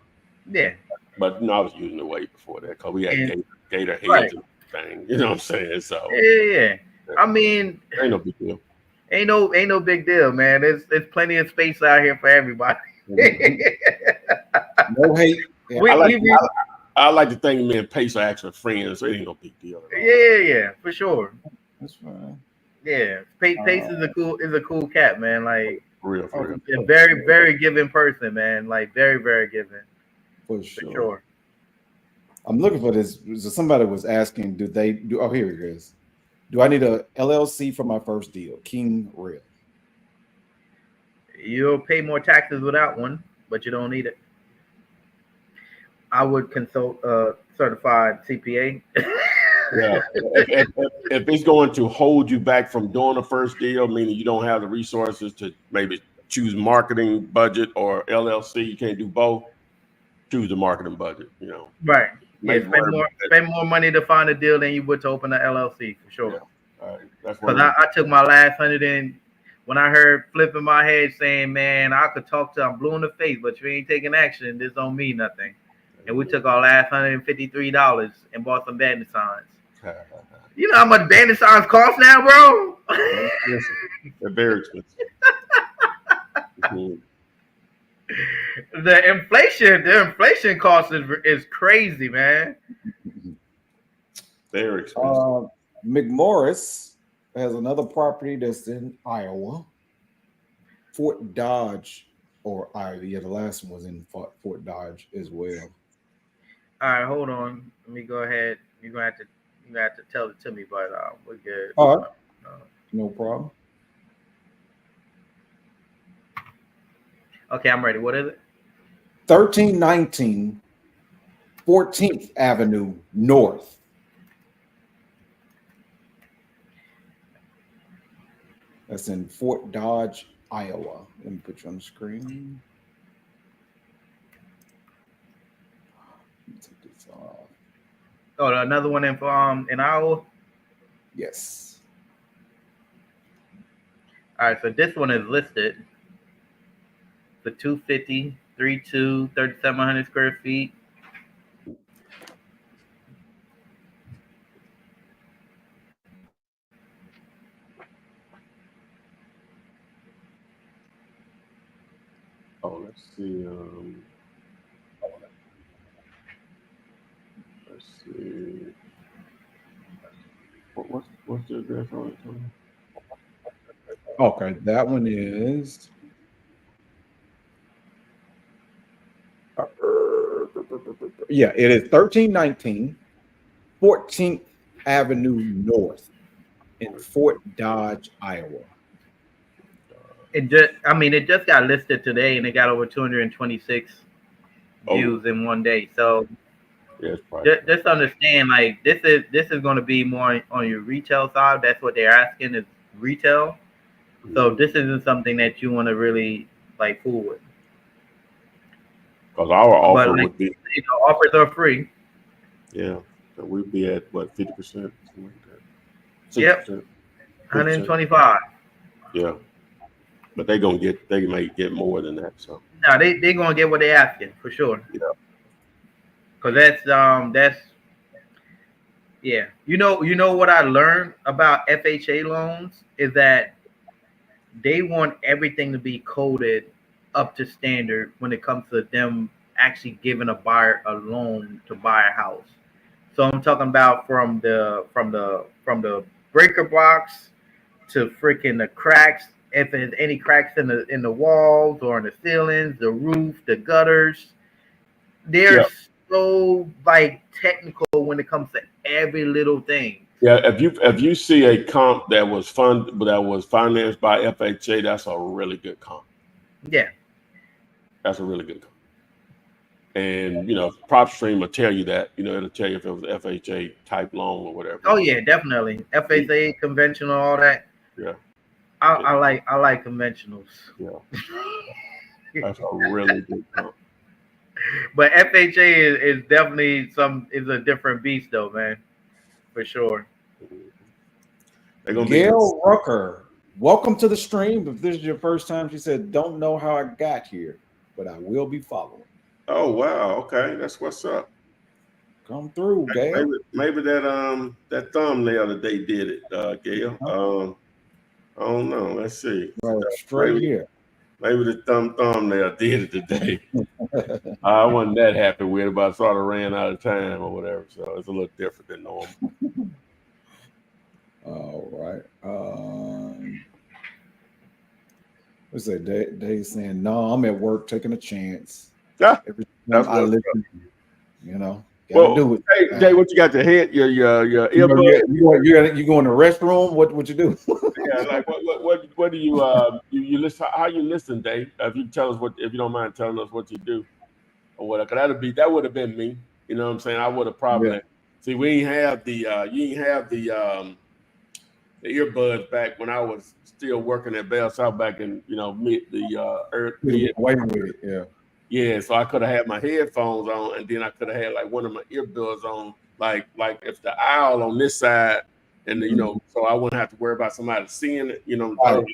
Yeah. But I was using it way before that because we had Gator heads right. and thing. You know what I'm saying? So yeah. I mean, ain't no big deal. Ain't no big deal, man. There's plenty of space out here for everybody. No hate. Yeah, I like to think me and Pace are actually friends, so it ain't no big deal. Yeah, for sure. That's fine. Yeah, Pace is a cool cat, man. Like for real. A very, very giving person, man. Like very, very giving. For sure. I'm looking for this. Somebody was asking, do they do? Oh, here it is. Do I need a LLC for my first deal? King Real. You'll pay more taxes without one, but you don't need it. I would consult a certified CPA. Yeah. If it's going to hold you back from doing a first deal, meaning you don't have the resources to maybe choose marketing budget or LLC, you can't do both, choose the marketing budget, Right. Yeah, spend more money to find a deal than you would to open an LLC for sure. Yeah. All right. That's Because I took my last 100 in when I heard Flip in my head saying, "Man, I could talk to I'm blue in the face, but you ain't taking action. This don't mean nothing." And we took our last $153 and bought some bandit signs. You know how much bandit signs cost now, bro? They're very expensive. The inflation cost is crazy, man. Very expensive. McMorris has another property that's in Iowa. Fort Dodge or Iowa. Yeah, the last one was in Fort Dodge as well. All right, hold on. Let me go ahead. You're gonna have to tell it to me, but we're good. All right. No problem. Okay, I'm ready. What is it? 1319 14th Avenue North. That's in Fort Dodge, Iowa. Let me put you on the screen. Let me take this off. Oh, another one in Iowa? Yes. All right, so this one is listed for 250, 32, 3,700 square feet. Oh, let's see. Let's see. What's the address on it, Tony? Okay, that one is yeah, it is 1319 14th Avenue North in Fort Dodge, Iowa. It just got listed today, and it got over 226 views in one day. So yes, just understand, like this is going to be more on your retail side. That's what they're asking is retail. So this isn't something that you want to really like fool with. Because our offer would be, offers are free. Yeah, so we'd be at what 50%. Yep, 125. Yeah, but they might get more than that. So no, they gonna get what they asking for sure. Yeah, because that's yeah. You know what I learned about FHA loans is that they want everything to be coded up to standard when it comes to them actually giving a buyer a loan to buy a house. So I'm talking about from the breaker box to freaking the cracks. If there's any cracks in the walls or in the ceilings, the roof, the gutters, they're so like technical when it comes to every little thing. Yeah, if you see a comp that was financed by FHA, that's a really good comp. Yeah, that's a really good comp. And PropStream will tell you that. It'll tell you if it was FHA type loan or whatever. Oh yeah, definitely FHA conventional, all that. Yeah, I like conventionals. Yeah, that's a really good comp. But FHA is definitely a different beast though, man. For sure. Gail Rucker, welcome to the stream. If this is your first time, she said, "Don't know how I got here, but I will be following." Oh wow, okay, that's what's up. Come through, Gail. Maybe that thumbnail that they did it, Gail. I don't know. Let's see. Straight here. Maybe the thumbnail did it today. I wasn't that happy with it, but I sort of ran out of time or whatever, so it's a little different than normal. All right. What's that? Dave saying, "No, I'm at work taking a chance." Yeah, that's what I listen to, Gotta do it. Hey, Jay, what you got your head? Your earbud? You go in the restroom? What you do? Yeah, like what do you you listen? How you listen, Dave? If you tell us if you don't mind telling us what you do or what? Cause that would have been me. You know what I'm saying? I would have probably see. We ain't have the you ain't have the earbuds back when I was still working at Bell South back in mid. Wait with it, yeah. Yeah, so I could have had my headphones on, and then I could have had like one of my earbuds on, like if the aisle on this side, and you know, so I wouldn't have to worry about somebody seeing it, you know, Right.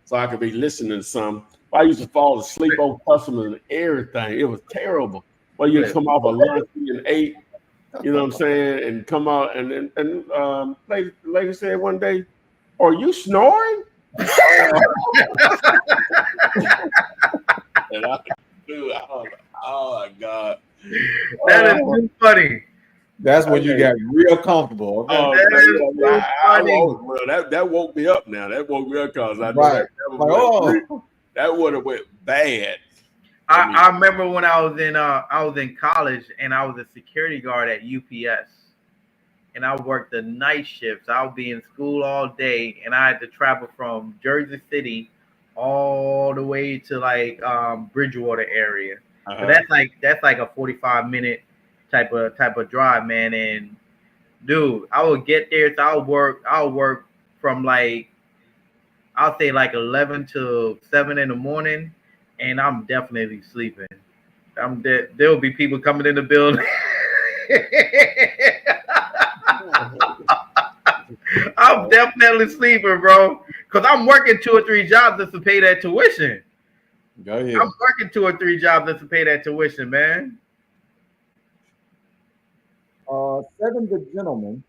so I could be listening to some. I used to fall asleep on customers and everything. It was terrible. Well, you come off a lunch and ate, you know what I'm saying, and come out and lady said one day, "Are you snoring?" And I was like, oh my God. That is too funny. That's when you got real comfortable. Okay? Oh, That is so funny. well, that woke me up now. That woke me up because I know Right. that would have went bad. I remember when I was in college and I was a security guard at UPS, and I worked the night shifts. I would be in school all day, and I had to travel from Jersey City all the way to like Bridgewater area. So that's like a 45-minute type of drive, man. And dude, I would get there, so I'll work from like, I'll say like 11 to 7 in the morning, and I'm definitely sleeping. I'm dead. There'll be people coming in the building. I'm definitely sleeping, bro, because I'm working 2 or 3 jobs just to pay that tuition. Go ahead. I'm working 2 or 3 jobs just to pay that tuition, man. 7 the gentleman.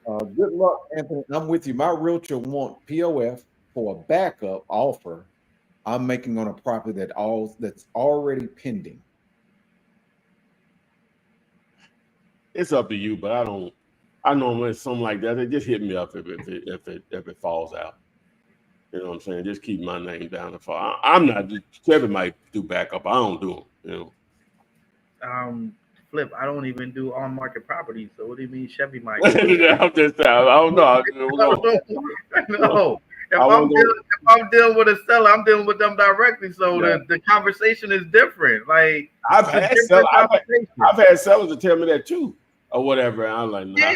Good luck, Anthony. I'm with you. My realtor want POF for a backup offer I'm making on a property that's already pending. It's up to you, but I normally something like that. It just hit me up if it falls out. You know what I'm saying? Just keep my name down the fall. I'm not. Kevin might do backup. I don't do them. You know. Flip, I don't even do on-market properties. So what do you mean Chevy might? I'm just. I don't know. No. If I'm dealing with a seller, I'm dealing with them directly. So the conversation is different. Like I've had sellers to tell me that too, or whatever. And I'm like, nah,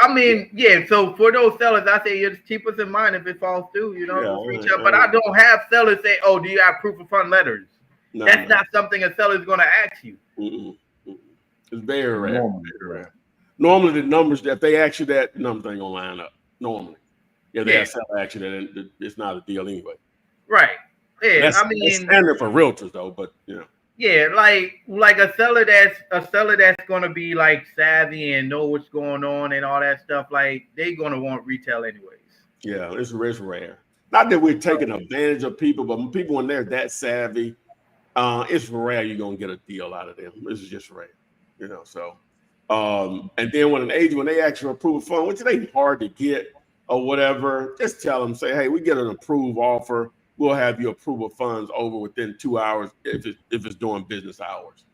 I mean, So for those sellers, I say just keep us in mind if it falls through. You know, reach out. But I don't have sellers say, "Oh, do you have proof of fund letters?" That's not something a seller is going to ask you. Mm-mm. It's very rare. Very rare. Normally, the numbers that they ask you that, the numbers ain't gonna line up. Normally, they have seller ask you that it's not a deal anyway. Right. Yeah. That's standard for realtors though, but you know. Yeah, like a seller that's gonna be like savvy and know what's going on and all that stuff. Like they're gonna want retail anyways. Yeah, it's rare. Not that we're taking advantage of people, but people when they're that savvy, it's rare you're gonna get a deal out of them. This is just rare, you know. So, and then when they ask for approved fund, which it ain't hard to get or whatever, just tell them, say, hey, we get an approved offer. We'll have your approval funds over within 2 hours if it's during business hours.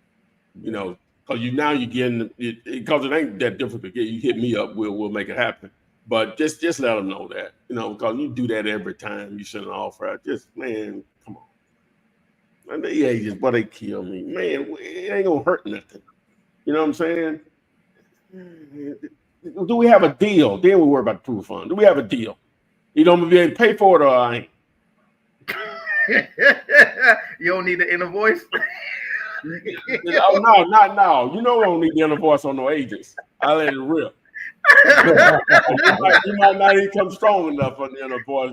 You know, because you're getting it because it ain't that difficult to get. You hit me up, we'll make it happen. But just let them know that, you know, because you do that every time you send an offer out. Just, man, come on. And the agents, but they kill me. Man, it ain't gonna hurt nothing. You know what I'm saying? Do we have a deal? Then we worry about the proof fund. Do we have a deal? You don't be able to pay for it or I ain't. You don't need the inner voice. Oh no, not now. You know we don't need the inner voice on no agents. I let it rip. You might not even come strong enough on the inner voice.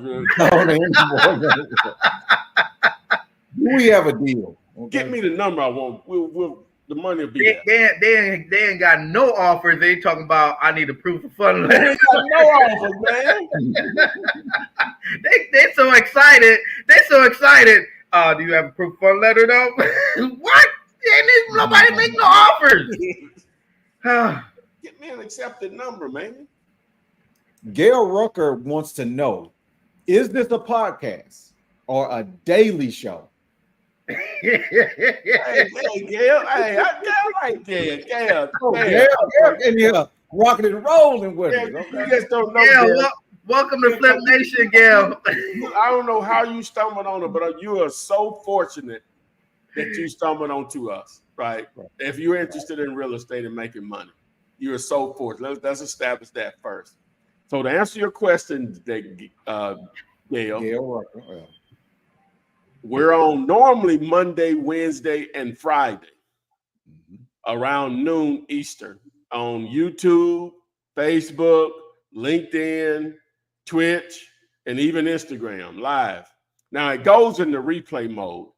Do we have a deal? Okay. Get me the number I want. The money will be there. They ain't got no offers. They talking about I need a proof of fund. They ain't got no offers, man. They're so excited. Do you have a proof of fund letter though? What? Nobody make no offers. Get me an accepted number, man. Gail Rucker wants to know: is this a podcast or a daily show? Hey, Gail. Hey, I like Gail. Gail in here rocking and rolling with it. Okay? You just don't know. Gail. Welcome to Flip Nation, Gail. I don't know how you stumbled on it, but you are so fortunate that you stumbled onto us, right? If you're interested in real estate and making money, you are so fortunate. Let's establish that first. So to answer your question, Gail, We're on normally Monday, Wednesday, and Friday around noon Eastern on YouTube, Facebook, LinkedIn, Twitch, and even Instagram live. Now it goes into replay mode.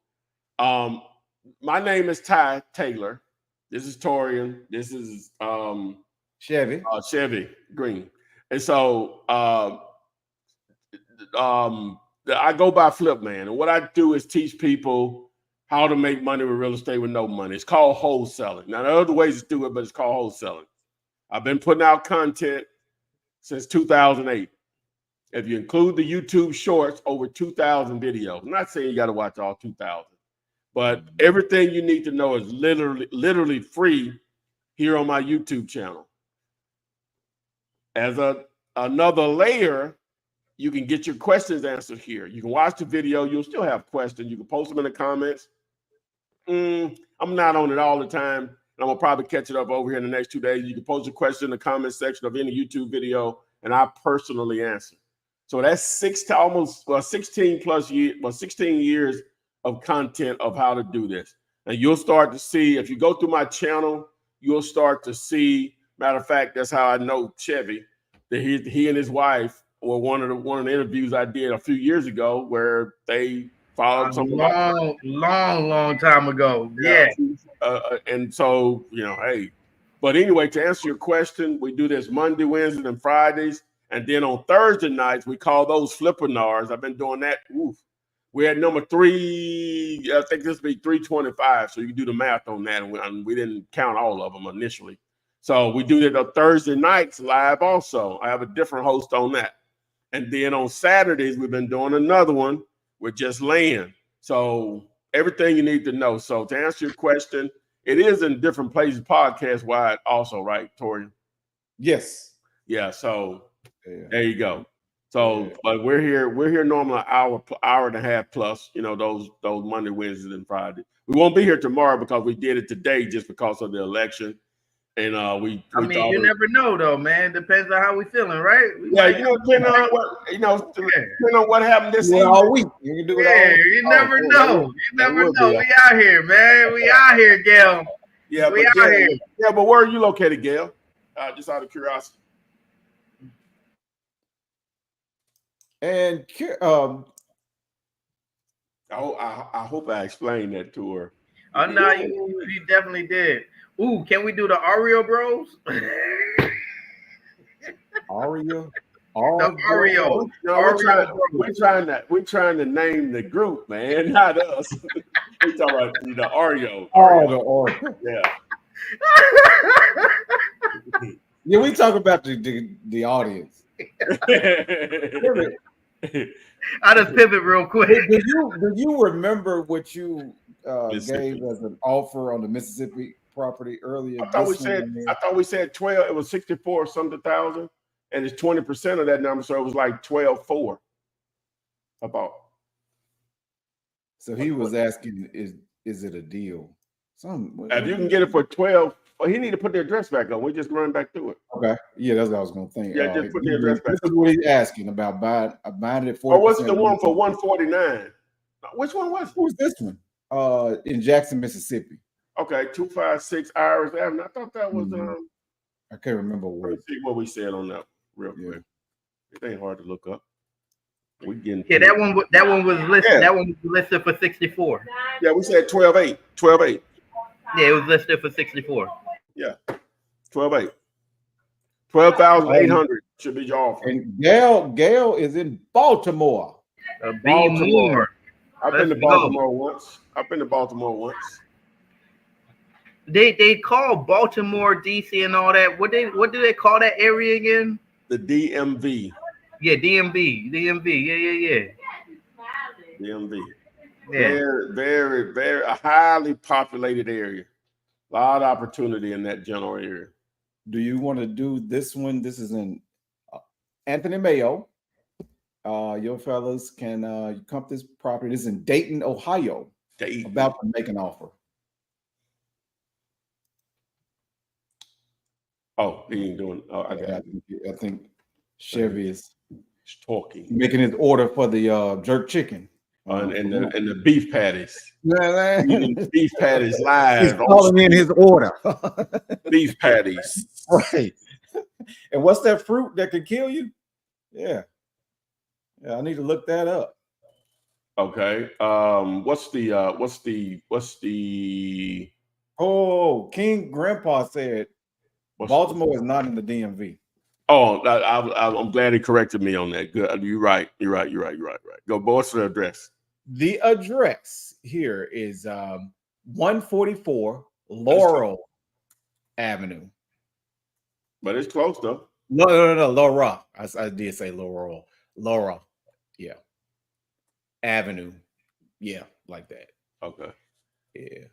My name is Ty Taylor. This is Torian. This is Chevy. Chevy Green. And so I go by Flipman. And what I do is teach people how to make money with real estate with no money. It's called wholesaling. Now, there are other ways to do it, but it's called wholesaling. I've been putting out content since 2008. If you include the YouTube shorts, over 2,000 videos. I'm not saying you got to watch all 2,000, but everything you need to know is literally free here on my YouTube channel. As another layer, you can get your questions answered here. You can watch the video. You'll still have questions. You can post them in the comments. I'm not on it all the time. And I'm going to probably catch it up over here in the next 2 days. You can post a question in the comment section of any YouTube video, and I personally answer. So that's 16 years of content of how to do this. And you'll start to see, if you go through my channel, you'll start to see, matter of fact, that's how I know Chevy, that he and his wife were one of the interviews I did a few years ago where they followed some long time ago. Yeah. And so, hey, but anyway, to answer your question, we do this Monday, Wednesdays, and Fridays. And then on Thursday nights, we call those flippanars. I've been doing that. We're at number 3. I think this will be 325. So you can do the math on that. And we didn't count all of them initially. So we do that on Thursday nights live also. I have a different host on that. And then on Saturdays, we've been doing another one with just land. So everything you need to know. So to answer your question, it is in different places podcast wide also, right, Torian? Yes. Yeah. So there you go. So, but we're here normally an hour and a half plus, those Monday, Wednesdays, and Friday. We won't be here tomorrow because we did it today just because of the election. And you never know though, man. Depends on how we feeling, right? Depending on what happened this evening. All week. You can do it all week. You never know. You never know. We out here, man. We out here, Gail. Yeah, we out here. Yeah, but where are you located, Gail? Just out of curiosity. And I hope I explained that to her. Oh no, you definitely did. Ooh, can we do the Oreo Bros? Oreo? Oreo. We're trying to name the group, man, not us. We're talking about the Oreo. Oh, the Oreo. Yeah. Yeah, we talk about the audience. I just pivot real quick. Do you remember what you gave as an offer on the Mississippi property earlier? I thought we said 12. It was 64 something thousand, and it's 20% of that number, so it was like 12.4. About. So he was asking, is it a deal? If you can get it for 12. Well, he need to put the address back on. We just run back through it. Okay. Yeah, that's what I was going to think. Yeah, just put the address back. This is what he's asking about buying it for. Or what's the one for 149? Which one was it? Who's this one? In Jackson, Mississippi. Okay, 256 Iris Avenue. I thought that was I can't remember what. Let's see what we said on that real quick. It ain't hard to look up. We getting that one was listed. Yeah. That one was listed for 64. Yeah, we said 12.8. 12.8. Yeah, it was listed for 64. Yeah, 12.8. 12,800 should be your offer. And Gail is in Baltimore. Baltimore. I've been to Baltimore once. They call Baltimore, DC, and all that. What do they call that area again? The DMV. Yeah, DMV. Yeah. DMV. Yeah. Very, very a highly populated area. A lot of opportunity in that general area. Do you want to do this one? This is in Anthony Mayo. Your fellas can come to this property. This is in Dayton, Ohio. About to make an offer. Oh, he ain't doing. Oh, I think Chevy is talking, making his order for the jerk chicken. and the beef patties. Yeah, Eating beef patties he's live. calling in his order. Beef patties. Right. And what's that fruit that can kill you? Yeah. Yeah, I need to look that up. Okay. What's the Oh, King Grandpa said Baltimore is not in the DMV. Oh, I'm glad he corrected me on that. Good. You're right. Go, what's the address? The address here is 144 Laurel Avenue. But it's close though. No, Laurel. I did say Laurel. Laurel. Yeah. Avenue. Yeah, like that. Okay. Yeah.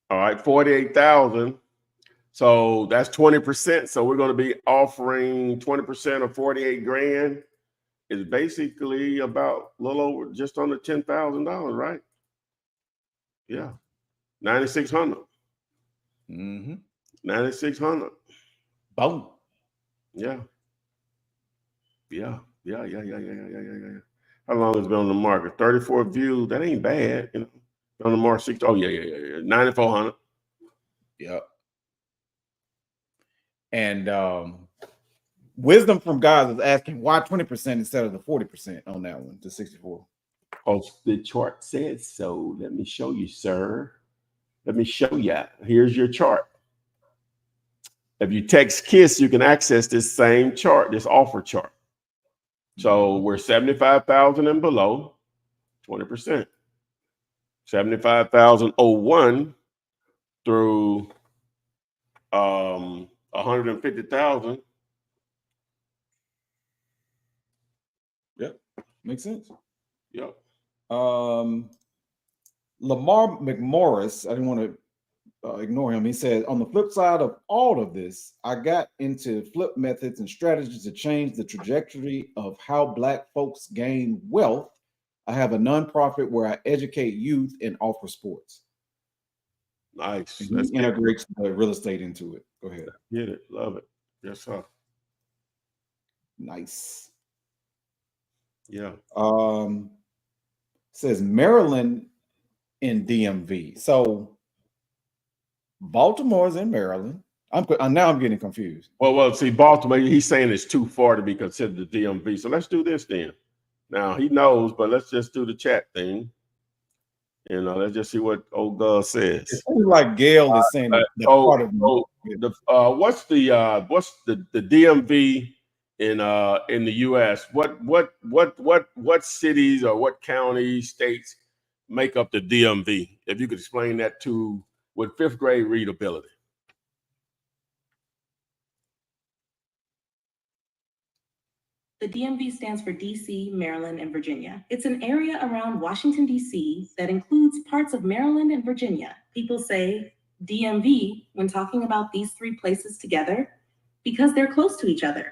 All right, 48,000. So that's 20%. So we're going to be offering 20% of 48 grand. Is basically about a little over, just under $10,000, right? Yeah, 9,600. Mm-hmm. 9,600. Boom. Yeah. How long has it been on the market? 34 views. That ain't bad. You know, on the market 60. Oh yeah. 9,400. Yep. And Wisdom from God is asking why 20% instead of the 40% on that one to 64. Oh, the chart says so. Let me show you, sir. Let me show you. Here's your chart. If you text KISS, you can access this same chart, this offer chart. So we're 75,000 and below, 20%. 75,001 through 150,000. Yep, makes sense. Yep. Lamar McMorris, I didn't want to ignore him. He said, on the flip side of all of this, I got into flip methods and strategies to change the trajectory of how Black folks gain wealth. I have a nonprofit where I educate youth and offer sports. Nice. He integrates the real estate into it. Go ahead. Get it. Love it. Yes, sir. Nice. Yeah. Says Maryland in DMV. So Baltimore's in Maryland. Now I'm getting confused. Well, see, Baltimore, he's saying it's too far to be considered the DMV. So let's do this then. Now he knows, but let's just do the chat thing. You know, let's just see what old Gus says. It seems like Gail is saying that part of what's the DMV in the US? What cities or what counties, states make up the DMV? If you could explain that with fifth grade readability. The DMV stands for DC, Maryland, and Virginia. It's an area around Washington, DC that includes parts of Maryland and Virginia. People say DMV when talking about these three places together because they're close to each other.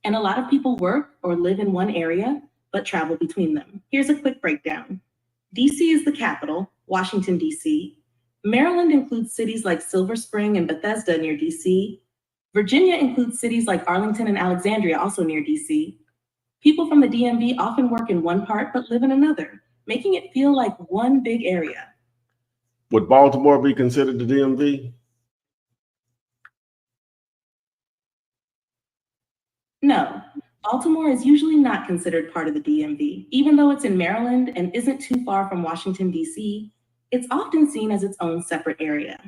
And a lot of people work or live in one area, but travel between them. Here's a quick breakdown. DC is the capital, Washington, DC. Maryland includes cities like Silver Spring and Bethesda near DC. Virginia includes cities like Arlington and Alexandria, also near DC. People from the DMV often work in one part but live in another, making it feel like one big area. Would Baltimore be considered the DMV? No, Baltimore is usually not considered part of the DMV. Even though it's in Maryland and isn't too far from Washington, DC, it's often seen as its own separate area.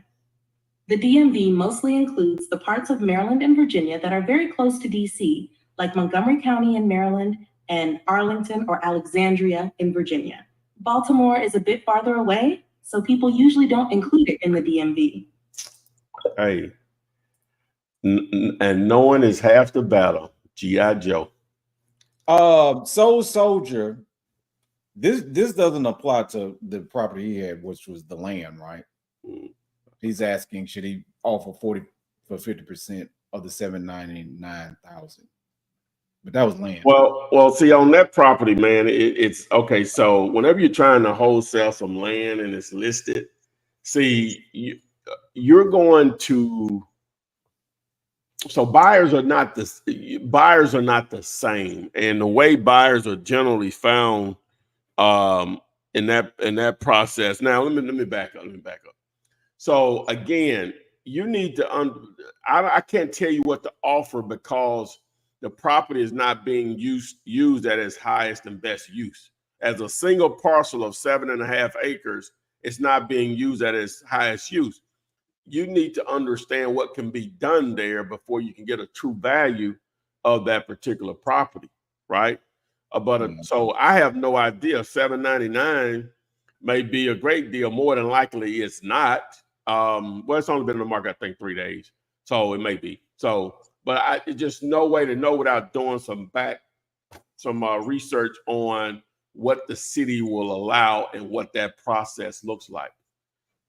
The DMV mostly includes the parts of Maryland and Virginia that are very close to DC, like Montgomery County in Maryland and Arlington or Alexandria in Virginia. Baltimore is a bit farther away, so people usually don't include it in the DMV. Hey, and knowing is half the battle. G.I. Joe. Soul Soldier, this doesn't apply to the property he had, which was the land, right? He's asking, should he offer 50% of the $799,000? But that was land. Well, see, on that property, man, it's okay. So whenever you're trying to wholesale some land and it's listed, see, you're going to. So buyers are not the same, and the way buyers are generally found in that process. Now let me back up. So again, you need to I can't tell you what to offer because the property is not being used at its highest and best use. As a single parcel of 7.5 acres, it's not being used at its highest use. You need to understand what can be done there before you can get a true value of that particular property, right? So I have no idea. $7.99 may be a great deal. More than likely, it's not. Well, it's only been in the market, I think, 3 days, so it may be. So, but it's just no way to know without doing some research on what the city will allow and what that process looks like.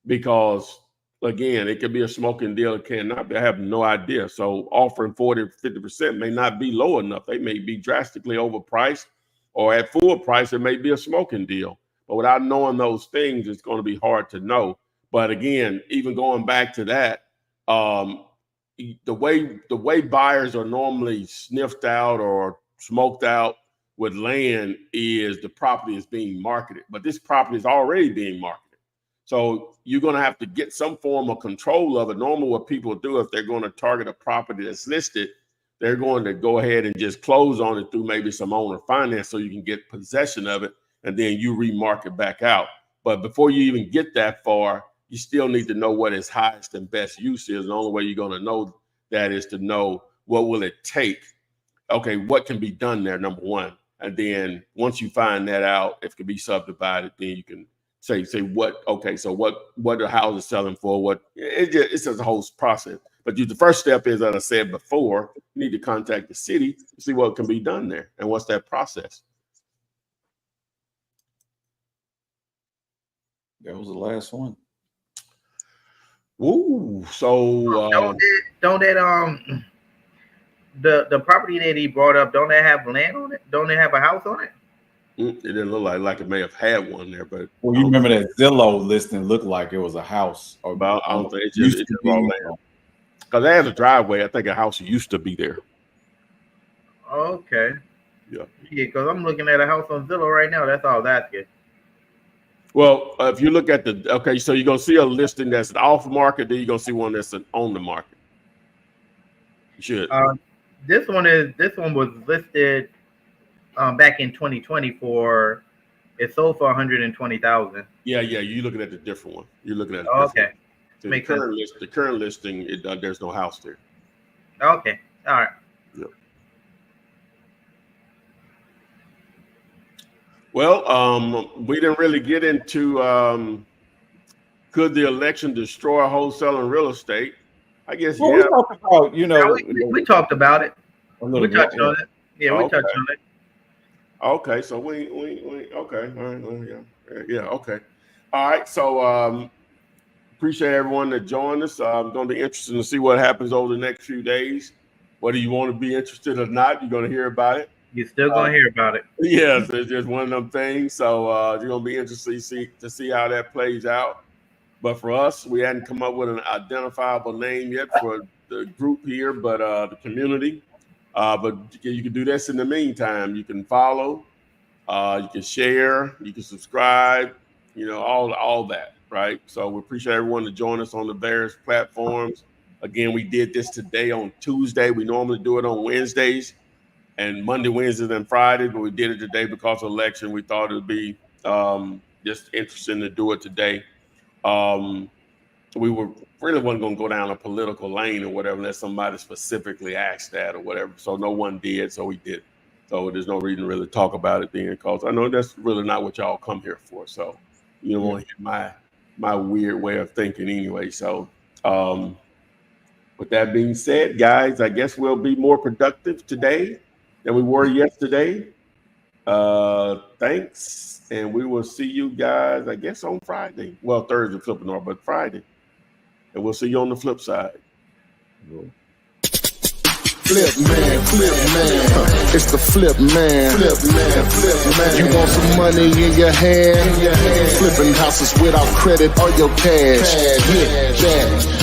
Because again, it could be a smoking deal, it cannot be. I have no idea. So offering 40 or 50% may not be low enough. They may be drastically overpriced, or at full price, it may be a smoking deal. But without knowing those things, it's going to be hard to know. But again, even going back to that, the way buyers are normally sniffed out or smoked out with land is the property is being marketed. But this property is already being marketed. So you're going to have to get some form of control of it. Normally what people do, if they're going to target a property that's listed, they're going to go ahead and just close on it through maybe some owner finance so you can get possession of it, and then you remarket back out. But before you even get that far, you still need to know what its highest and best use is. The only way you're going to know that is to know what will it take. Okay, what can be done there, number one. And then once you find that out, if it can be subdivided, then you can say what, okay, so what the house is selling for, it's just a whole process. But the first step is, as I said before, you need to contact the city to see what can be done there and what's that process. That was the last one. Ooh, so the property that he brought up, don't they have land on it? Don't they have a house on it? It didn't look like it may have had one there, but well, you remember that Zillow listing looked like it was a house. Or about, I don't think it's just raw land. Because it has a driveway. I think a house used to be there. Okay. Yeah. Yeah, because I'm looking at a house on Zillow right now. That's all that's good. Well, if you look at so you're gonna see a listing that's off market, then you're gonna see one that's on the market. You should. This one was listed back in 2020 for, it sold for $120,000. Yeah, you're looking at the different one. You're looking at okay. So the current listing, there's no house there. Okay, all right. Yep. Well, we didn't really get into could the election destroy wholesaling real estate? I guess well, yeah. We talked about, we talked about it. We touched on it. Yeah, we touched on it. Okay, so we okay, all right, yeah, okay, all right. So appreciate everyone that joined us. I'm going to be interested to see what happens over the next few days. Whether you want to be interested or not, you're going to hear about it. You're still going to hear about it. Yes, it's just one of them things. So you're going to be interested to see how that plays out. But for us, we hadn't come up with an identifiable name yet for the group here, but the community. But you can do this in the meantime. You can follow, you can share, you can subscribe, all that, right? So we appreciate everyone to join us on the various platforms. Again, we did this today on Tuesday. We normally do it on Wednesdays and Monday, Wednesdays, and Fridays, but we did it today because of election. We thought it would be just interesting to do it today. We really wasn't going to go down a political lane or whatever unless somebody specifically asked that or whatever. So no one did, so we did. So there's no reason to really talk about it then, because I know that's really not what y'all come here for. So you don't want to hear my weird way of thinking anyway. So with that being said, guys, I guess we'll be more productive today than we were yesterday. Thanks, and we will see you guys, I guess, on Friday. Well, Thursday, flipping over, but Friday. And we'll see you on the flip side. Flipman. It's the Flipman. You want some money in your hand? Flipping houses without credit or your cash. Get that.